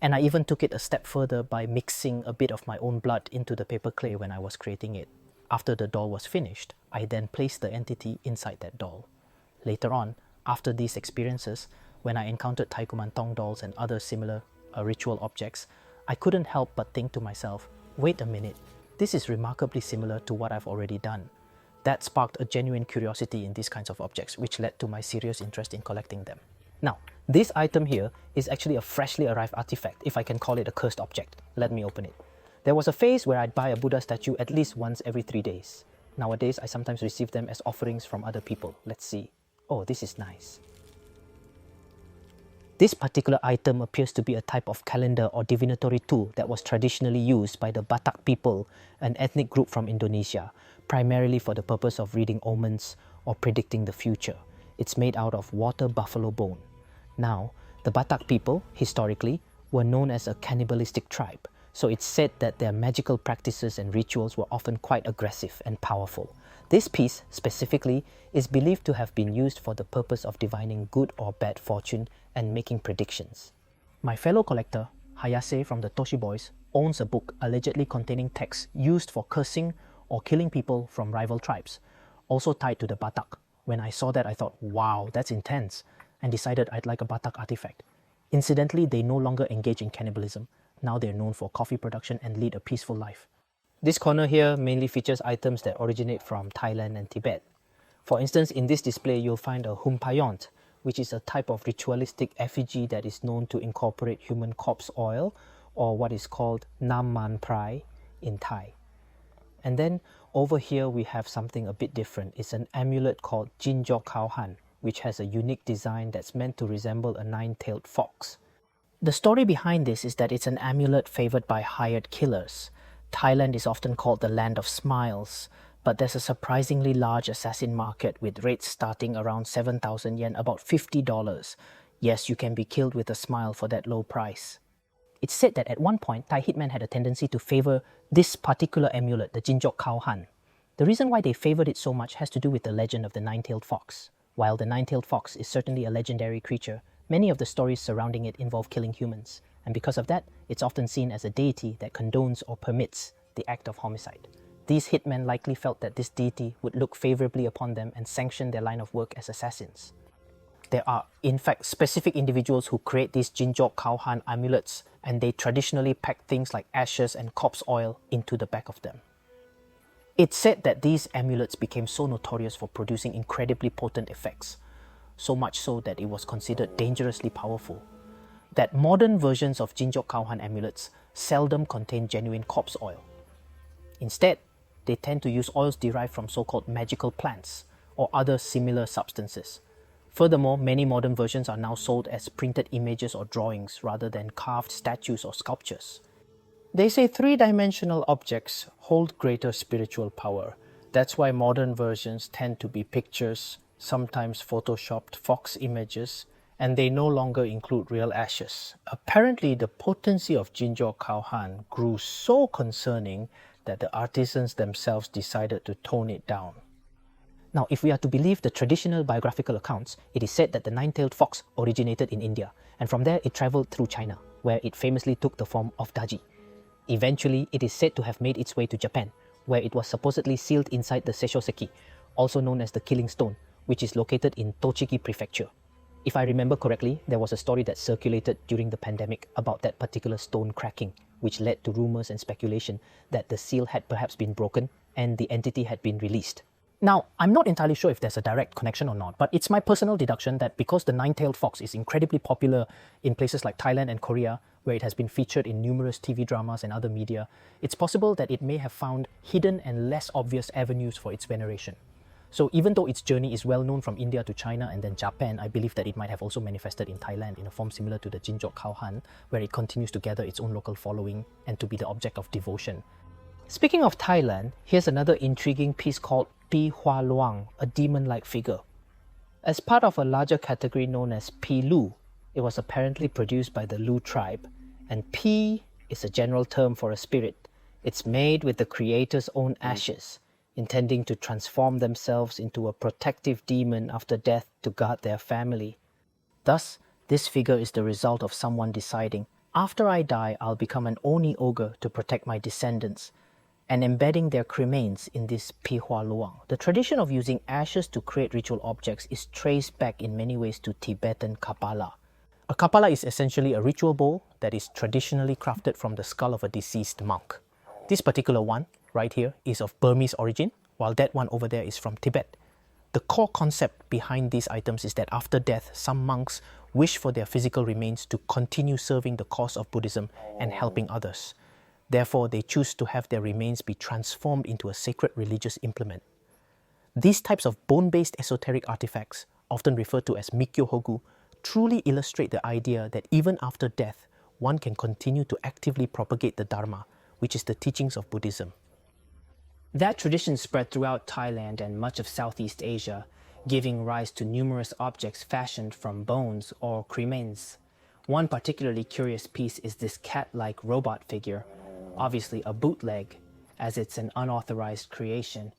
And I even took it a step further by mixing a bit of my own blood into the paper clay when I was creating it. After the doll was finished, I then placed the entity inside that doll. Later on, after these experiences, when I encountered Taikumantong dolls and other similar ritual objects, I couldn't help but think to myself, wait a minute, this is remarkably similar to what I've already done. That sparked a genuine curiosity in these kinds of objects, which led to my serious interest in collecting them. Now, this item here is actually a freshly arrived artifact, if I can call it a cursed object. Let me open it. There was a phase where I'd buy a Buddha statue at least once every 3 days. Nowadays, I sometimes receive them as offerings from other people. Let's see. Oh, this is nice. This particular item appears to be a type of calendar or divinatory tool that was traditionally used by the Batak people, an ethnic group from Indonesia, primarily for the purpose of reading omens or predicting the future. It's made out of water buffalo bone. Now, the Batak people, historically, were known as a cannibalistic tribe, so it's said that their magical practices and rituals were often quite aggressive and powerful. This piece, specifically, is believed to have been used for the purpose of divining good or bad fortune and making predictions. My fellow collector, Hayase from the Toshi Boys, owns a book allegedly containing texts used for cursing or killing people from rival tribes, also tied to the Batak. When I saw that, I thought, wow, that's intense, and decided I'd like a Batak artifact. Incidentally, they no longer engage in cannibalism. Now they're known for coffee production and lead a peaceful life. This corner here mainly features items that originate from Thailand and Tibet. For instance, in this display, you'll find a humpayont, which is a type of ritualistic effigy that is known to incorporate human corpse oil, or what is called Nam Man Prai in Thai. And then over here we have something a bit different. It's an amulet called Jinjok Khao Han, which has a unique design that's meant to resemble a 9-tailed fox. The story behind this is that it's an amulet favored by hired killers. Thailand is often called the land of smiles, but there's a surprisingly large assassin market with rates starting around 7,000 yen, about $50. Yes, you can be killed with a smile for that low price. It's said that at one point, Thai hitmen had a tendency to favor this particular amulet, the Jinjok Khao Han. The reason why they favored it so much has to do with the legend of the 9-tailed fox. While the 9-tailed fox is certainly a legendary creature, many of the stories surrounding it involve killing humans, and because of that, it's often seen as a deity that condones or permits the act of homicide. These hitmen likely felt that this deity would look favorably upon them and sanction their line of work as assassins. There are, in fact, specific individuals who create these Jinjok Khao Han amulets, and they traditionally pack things like ashes and corpse oil into the back of them. It's said that these amulets became so notorious for producing incredibly potent effects, so much so that it was considered dangerously powerful, that modern versions of Jinjok Khao Han amulets seldom contain genuine corpse oil. Instead, they tend to use oils derived from so-called magical plants or other similar substances. Furthermore, many modern versions are now sold as printed images or drawings rather than carved statues or sculptures. They say 3-dimensional objects hold greater spiritual power. That's why modern versions tend to be pictures, sometimes photoshopped fox images, and they no longer include real ashes. Apparently, the potency of Jinjok Khao Han grew so concerning that the artisans themselves decided to tone it down. Now, if we are to believe the traditional biographical accounts, it is said that the 9-tailed fox originated in India, and from there it travelled through China, where it famously took the form of Daji. Eventually, it is said to have made its way to Japan, where it was supposedly sealed inside the Seishoseki, also known as the Killing Stone, which is located in Tochigi Prefecture. If I remember correctly, there was a story that circulated during the pandemic about that particular stone cracking, which led to rumours and speculation that the seal had perhaps been broken and the entity had been released. Now, I'm not entirely sure if there's a direct connection or not, but it's my personal deduction that because the 9-tailed fox is incredibly popular in places like Thailand and Korea, where it has been featured in numerous TV dramas and other media, it's possible that it may have found hidden and less obvious avenues for its veneration. So even though its journey is well known from India to China and then Japan, I believe that it might have also manifested in Thailand in a form similar to the Jinjok Khao Han, where it continues to gather its own local following and to be the object of devotion. Speaking of Thailand, here's another intriguing piece called Pi Hua Luang, a demon-like figure. As part of a larger category known as Pi Lu, it was apparently produced by the Lu tribe, and Pi is a general term for a spirit. It's made with the creator's own ashes, intending to transform themselves into a protective demon after death to guard their family. Thus, this figure is the result of someone deciding, after I die, I'll become an Oni ogre to protect my descendants, and embedding their cremains in this Pi Hua Luang. The tradition of using ashes to create ritual objects is traced back in many ways to Tibetan Kapala. A Kapala is essentially a ritual bowl that is traditionally crafted from the skull of a deceased monk. This particular one, right here, is of Burmese origin, while that one over there is from Tibet. The core concept behind these items is that after death, some monks wish for their physical remains to continue serving the cause of Buddhism and helping others. Therefore, they choose to have their remains be transformed into a sacred religious implement. These types of bone-based esoteric artifacts, often referred to as Mikyo Hogu, truly illustrate the idea that even after death, one can continue to actively propagate the Dharma, which is the teachings of Buddhism. That tradition spread throughout Thailand and much of Southeast Asia, giving rise to numerous objects fashioned from bones or cremains. One particularly curious piece is this cat-like robot figure, obviously a bootleg, as it's an unauthorized creation.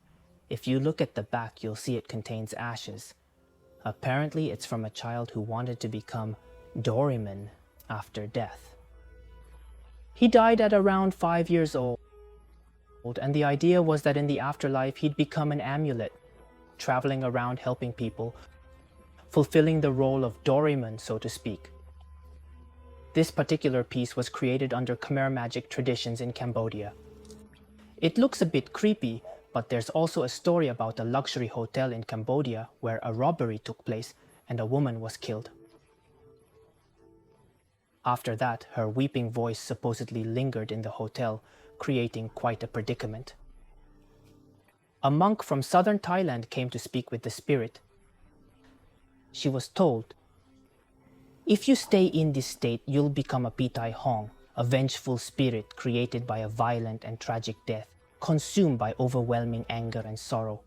If you look at the back, you'll see it contains ashes. Apparently, it's from a child who wanted to become Doraemon after death. He died at around 5 years old, and the idea was that in the afterlife he'd become an amulet, traveling around helping people, fulfilling the role of Doraemon, so to speak. This particular piece was created under Khmer magic traditions in Cambodia. It looks a bit creepy, but there's also a story about a luxury hotel in Cambodia where a robbery took place and a woman was killed. After that, her weeping voice supposedly lingered in the hotel, creating quite a predicament. A monk from southern Thailand came to speak with the spirit. She was told, "If you stay in this state, you'll become a Pitai Hong, a vengeful spirit created by a violent and tragic death, consumed by overwhelming anger and sorrow.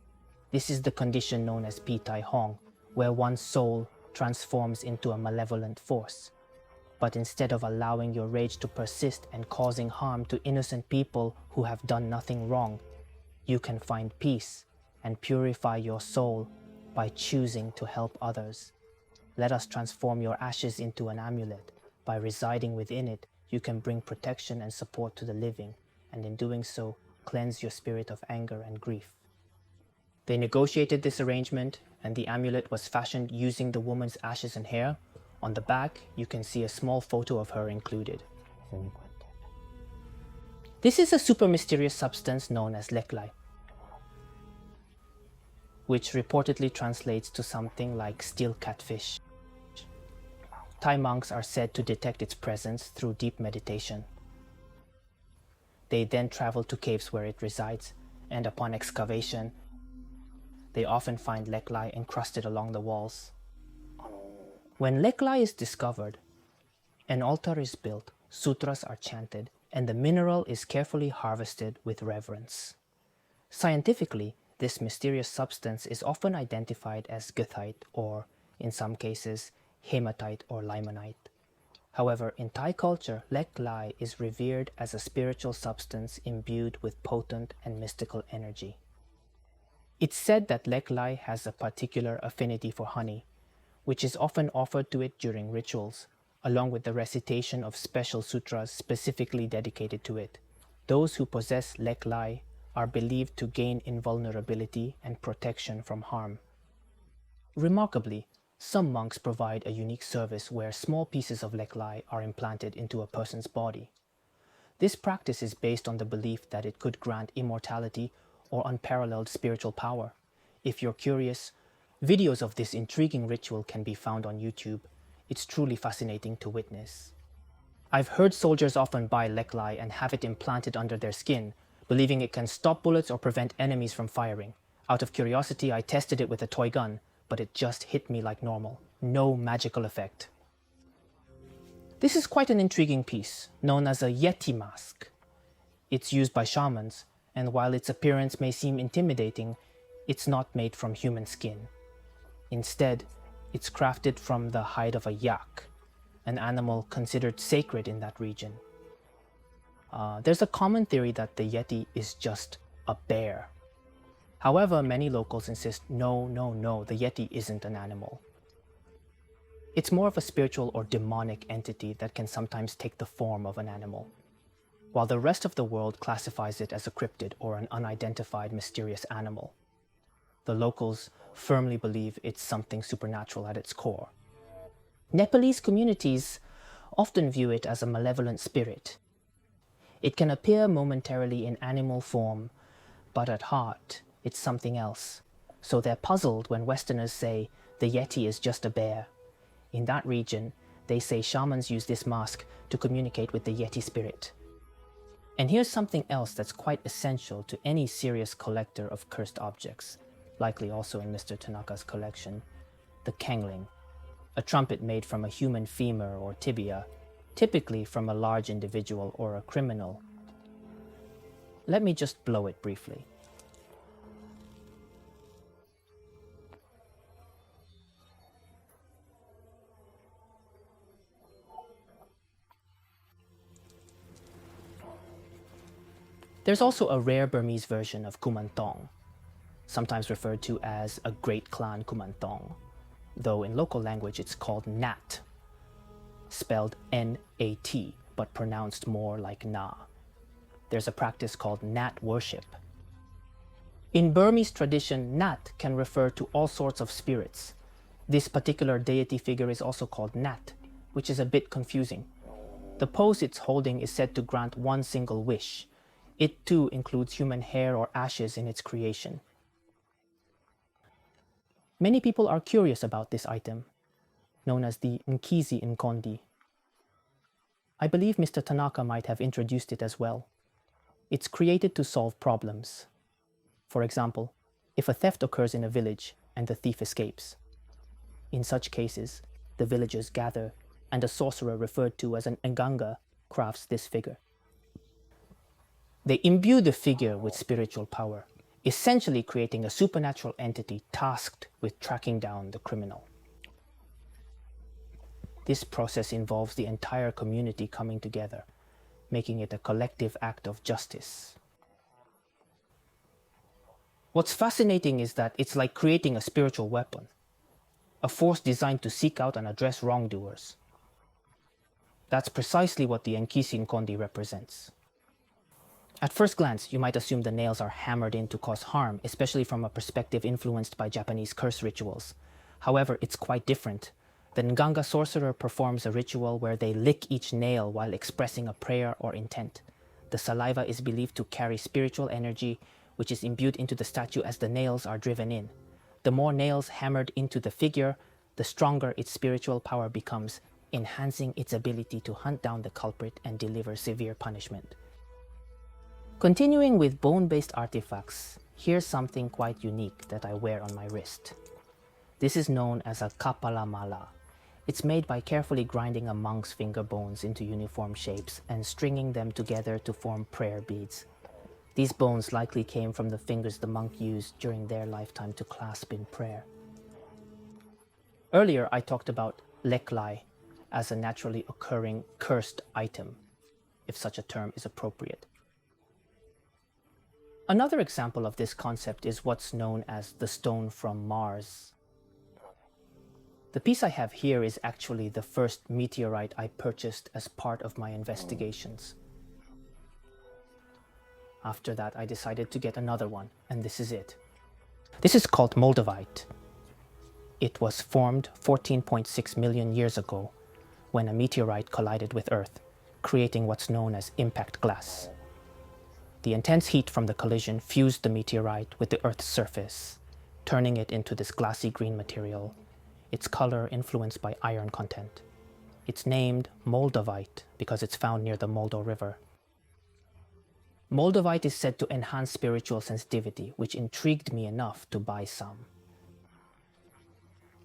This is the condition known as Pitai Hong, where one's soul transforms into a malevolent force. But instead of allowing your rage to persist and causing harm to innocent people who have done nothing wrong, you can find peace and purify your soul by choosing to help others. Let us transform your ashes into an amulet. By residing within it, you can bring protection and support to the living, and in doing so, cleanse your spirit of anger and grief." They negotiated this arrangement, and the amulet was fashioned using the woman's ashes and hair. On the back, you can see a small photo of her included. This is a super mysterious substance known as leklai, which reportedly translates to something like steel catfish. Thai monks are said to detect its presence through deep meditation. They then travel to caves where it resides, and upon excavation, they often find leklai encrusted along the walls. When leklai is discovered, an altar is built, sutras are chanted, and the mineral is carefully harvested with reverence. Scientifically, this mysterious substance is often identified as goethite or, in some cases, hematite or limonite. However, in Thai culture, leklai is revered as a spiritual substance imbued with potent and mystical energy. It's said that leklai has a particular affinity for honey, which is often offered to it during rituals, along with the recitation of special sutras specifically dedicated to it. Those who possess leklai are believed to gain invulnerability and protection from harm. Remarkably, some monks provide a unique service where small pieces of leklai are implanted into a person's body. This practice is based on the belief that it could grant immortality or unparalleled spiritual power. If you're curious, videos of this intriguing ritual can be found on YouTube. It's truly fascinating to witness. I've heard soldiers often buy leklai and have it implanted under their skin, believing it can stop bullets or prevent enemies from firing. Out of curiosity, I tested it with a toy gun, but it just hit me like normal. No magical effect. This is quite an intriguing piece, known as a Yeti mask. It's used by shamans, and while its appearance may seem intimidating, it's not made from human skin. Instead, it's crafted from the hide of a yak, an animal considered sacred in that region. There's a common theory that the Yeti is just a bear. However, many locals insist, no, the Yeti isn't an animal. It's more of a spiritual or demonic entity that can sometimes take the form of an animal, while the rest of the world classifies it as a cryptid or an unidentified mysterious animal. The locals firmly believe it's something supernatural at its core. Nepalese communities often view it as a malevolent spirit. It can appear momentarily in animal form, but at heart, it's something else. So they're puzzled when Westerners say the Yeti is just a bear. In that region, they say shamans use this mask to communicate with the Yeti spirit. And here's something else that's quite essential to any serious collector of cursed objects, likely also in Mr. Tanaka's collection, the kengling, a trumpet made from a human femur or tibia, typically from a large individual or a criminal. Let me just blow it briefly. There's also a rare Burmese version of kumantong, sometimes referred to as a Great Clan kumantong, though in local language it's called nat, spelled N-A-T, but pronounced more like na. There's a practice called nat worship. In Burmese tradition, nat can refer to all sorts of spirits. This particular deity figure is also called nat, which is a bit confusing. The pose it's holding is said to grant one single wish. It too includes human hair or ashes in its creation. Many people are curious about this item, known as the Nkizi Nkondi. I believe Mr. Tanaka might have introduced it as well. It's created to solve problems. For example, if a theft occurs in a village and the thief escapes. In such cases, the villagers gather and a sorcerer referred to as an Nganga crafts this figure. They imbue the figure with spiritual power, essentially creating a supernatural entity tasked with tracking down the criminal. This process involves the entire community coming together, making it a collective act of justice. What's fascinating is that it's like creating a spiritual weapon, a force designed to seek out and address wrongdoers. That's precisely what the Nkisi Nkondi represents. At first glance, you might assume the nails are hammered in to cause harm, especially from a perspective influenced by Japanese curse rituals. However, it's quite different. The Nganga sorcerer performs a ritual where they lick each nail while expressing a prayer or intent. The saliva is believed to carry spiritual energy, which is imbued into the statue as the nails are driven in. The more nails hammered into the figure, the stronger its spiritual power becomes, enhancing its ability to hunt down the culprit and deliver severe punishment. Continuing with bone-based artifacts, here's something quite unique that I wear on my wrist. This is known as a kapala mala. It's made by carefully grinding a monk's finger bones into uniform shapes and stringing them together to form prayer beads. These bones likely came from the fingers the monk used during their lifetime to clasp in prayer. Earlier, I talked about leklai as a naturally occurring cursed item, if such a term is appropriate. Another example of this concept is what's known as the stone from Mars. The piece I have here is actually the first meteorite I purchased as part of my investigations. After that, I decided to get another one, and this is it. This is called moldavite. It was formed 14.6 million years ago when a meteorite collided with Earth, creating what's known as impact glass. The intense heat from the collision fused the meteorite with the Earth's surface, turning it into this glassy green material, its color influenced by iron content. It's named moldavite because it's found near the Moldo River. Moldavite is said to enhance spiritual sensitivity, which intrigued me enough to buy some.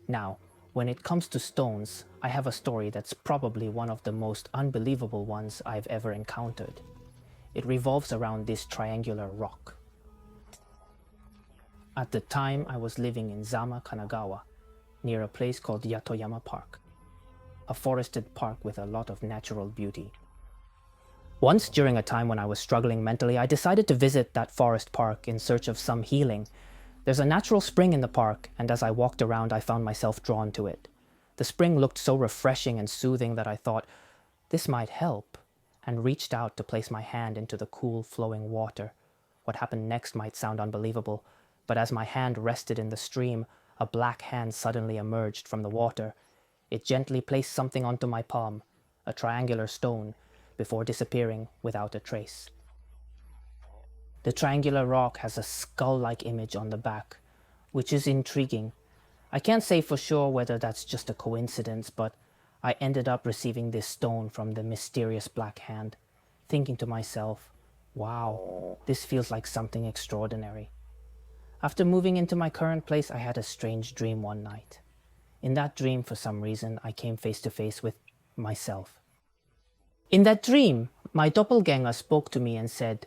Now, when it comes to stones, I have a story that's probably one of the most unbelievable ones I've ever encountered. It revolves around this triangular rock. At the time, I was living in Zama, Kanagawa, near a place called Yatoyama Park, a forested park with a lot of natural beauty. Once, during a time when I was struggling mentally, I decided to visit that forest park in search of some healing. There's a natural spring in the park, and as I walked around, I found myself drawn to it. The spring looked so refreshing and soothing that I thought, this might help, and reached out to place my hand into the cool, flowing water. What happened next might sound unbelievable, but as my hand rested in the stream, a black hand suddenly emerged from the water. It gently placed something onto my palm, a triangular stone, before disappearing without a trace. The triangular rock has a skull-like image on the back, which is intriguing. I can't say for sure whether that's just a coincidence, but I ended up receiving this stone from the mysterious black hand, thinking to myself, wow, this feels like something extraordinary. After moving into my current place, I had a strange dream one night. In that dream, for some reason, I came face to face with myself. In that dream, my doppelganger spoke to me and said,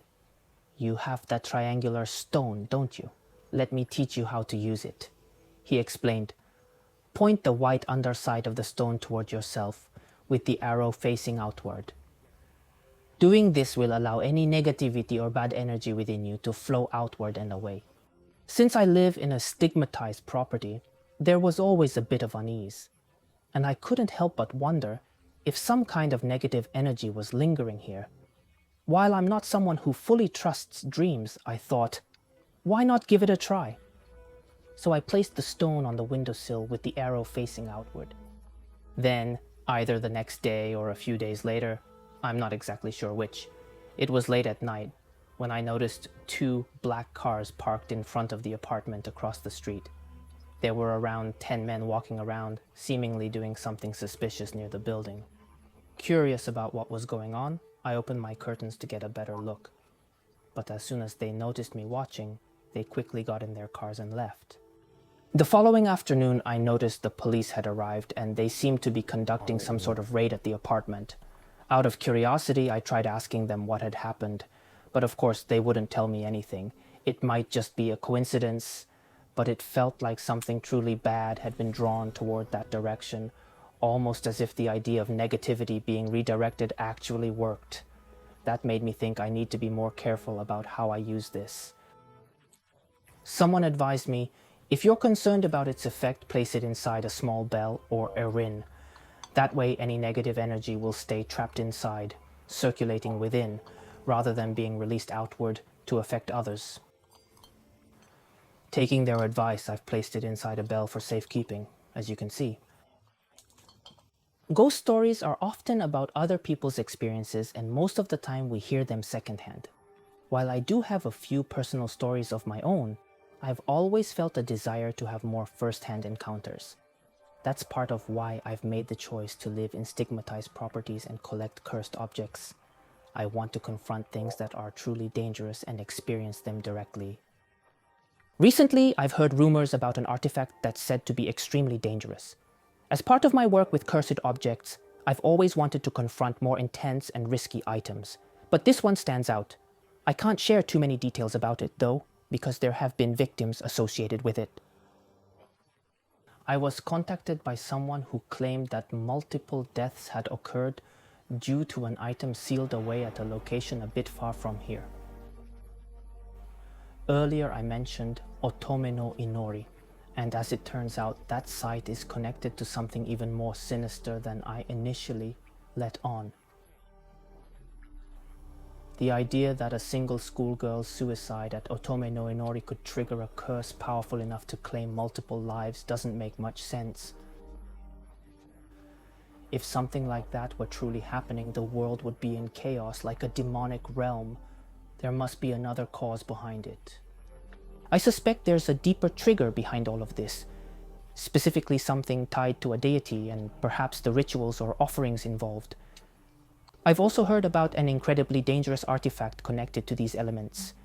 "You have that triangular stone, don't you? Let me teach you how to use it." He explained, "Point the white underside of the stone toward yourself, with the arrow facing outward. Doing this will allow any negativity or bad energy within you to flow outward and away." Since I live in a stigmatized property, there was always a bit of unease, and I couldn't help but wonder if some kind of negative energy was lingering here. While I'm not someone who fully trusts dreams, I thought, why not give it a try? So I placed the stone on the windowsill with the arrow facing outward. Then, either the next day or a few days later, I'm not exactly sure which, it was late at night when I noticed 2 black cars parked in front of the apartment across the street. There were around 10 men walking around, seemingly doing something suspicious near the building. Curious about what was going on, I opened my curtains to get a better look. But as soon as they noticed me watching, they quickly got in their cars and left. The following afternoon, I noticed the police had arrived and they seemed to be conducting some sort of raid at the apartment. Out of curiosity, I tried asking them what had happened, but of course they wouldn't tell me anything. It might just be a coincidence, but it felt like something truly bad had been drawn toward that direction, almost as if the idea of negativity being redirected actually worked. That made me think I need to be more careful about how I use this. Someone advised me, if you're concerned about its effect, place it inside a small bell or a rin. That way any negative energy will stay trapped inside, circulating within, rather than being released outward to affect others. Taking their advice, I've placed it inside a bell for safekeeping, as you can see. Ghost stories are often about other people's experiences, and most of the time we hear them secondhand. While I do have a few personal stories of my own, I've always felt a desire to have more first-hand encounters. That's part of why I've made the choice to live in stigmatized properties and collect cursed objects. I want to confront things that are truly dangerous and experience them directly. Recently, I've heard rumors about an artifact that's said to be extremely dangerous. As part of my work with cursed objects, I've always wanted to confront more intense and risky items, but this one stands out. I can't share too many details about it, though, because there have been victims associated with it. I was contacted by someone who claimed that multiple deaths had occurred due to an item sealed away at a location a bit far from here. Earlier I mentioned Otome no Inori, and as it turns out, that site is connected to something even more sinister than I initially let on. The idea that a single schoolgirl's suicide at Otome no Inori could trigger a curse powerful enough to claim multiple lives doesn't make much sense. If something like that were truly happening, the world would be in chaos like a demonic realm. There must be another cause behind it. I suspect there's a deeper trigger behind all of this, specifically something tied to a deity and perhaps the rituals or offerings involved. I've also heard about an incredibly dangerous artifact connected to these elements,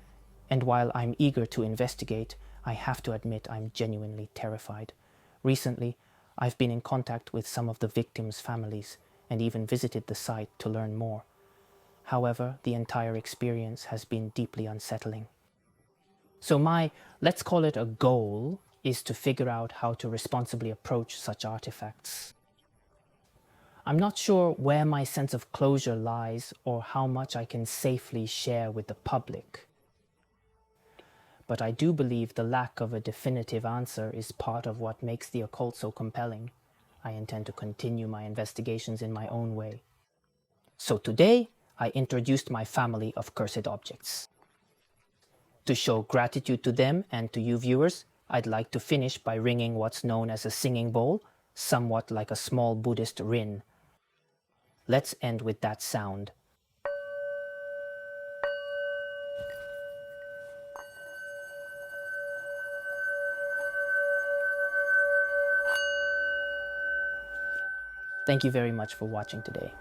and while I'm eager to investigate, I have to admit I'm genuinely terrified. Recently, I've been in contact with some of the victims' families and even visited the site to learn more. However, the entire experience has been deeply unsettling. So my, let's call it a goal, is to figure out how to responsibly approach such artifacts. I'm not sure where my sense of closure lies or how much I can safely share with the public. But I do believe the lack of a definitive answer is part of what makes the occult so compelling. I intend to continue my investigations in my own way. So today, I introduced my family of cursed objects. To show gratitude to them and to you viewers, I'd like to finish by ringing what's known as a singing bowl, somewhat like a small Buddhist rin. Let's end with that sound. Thank you very much for watching today.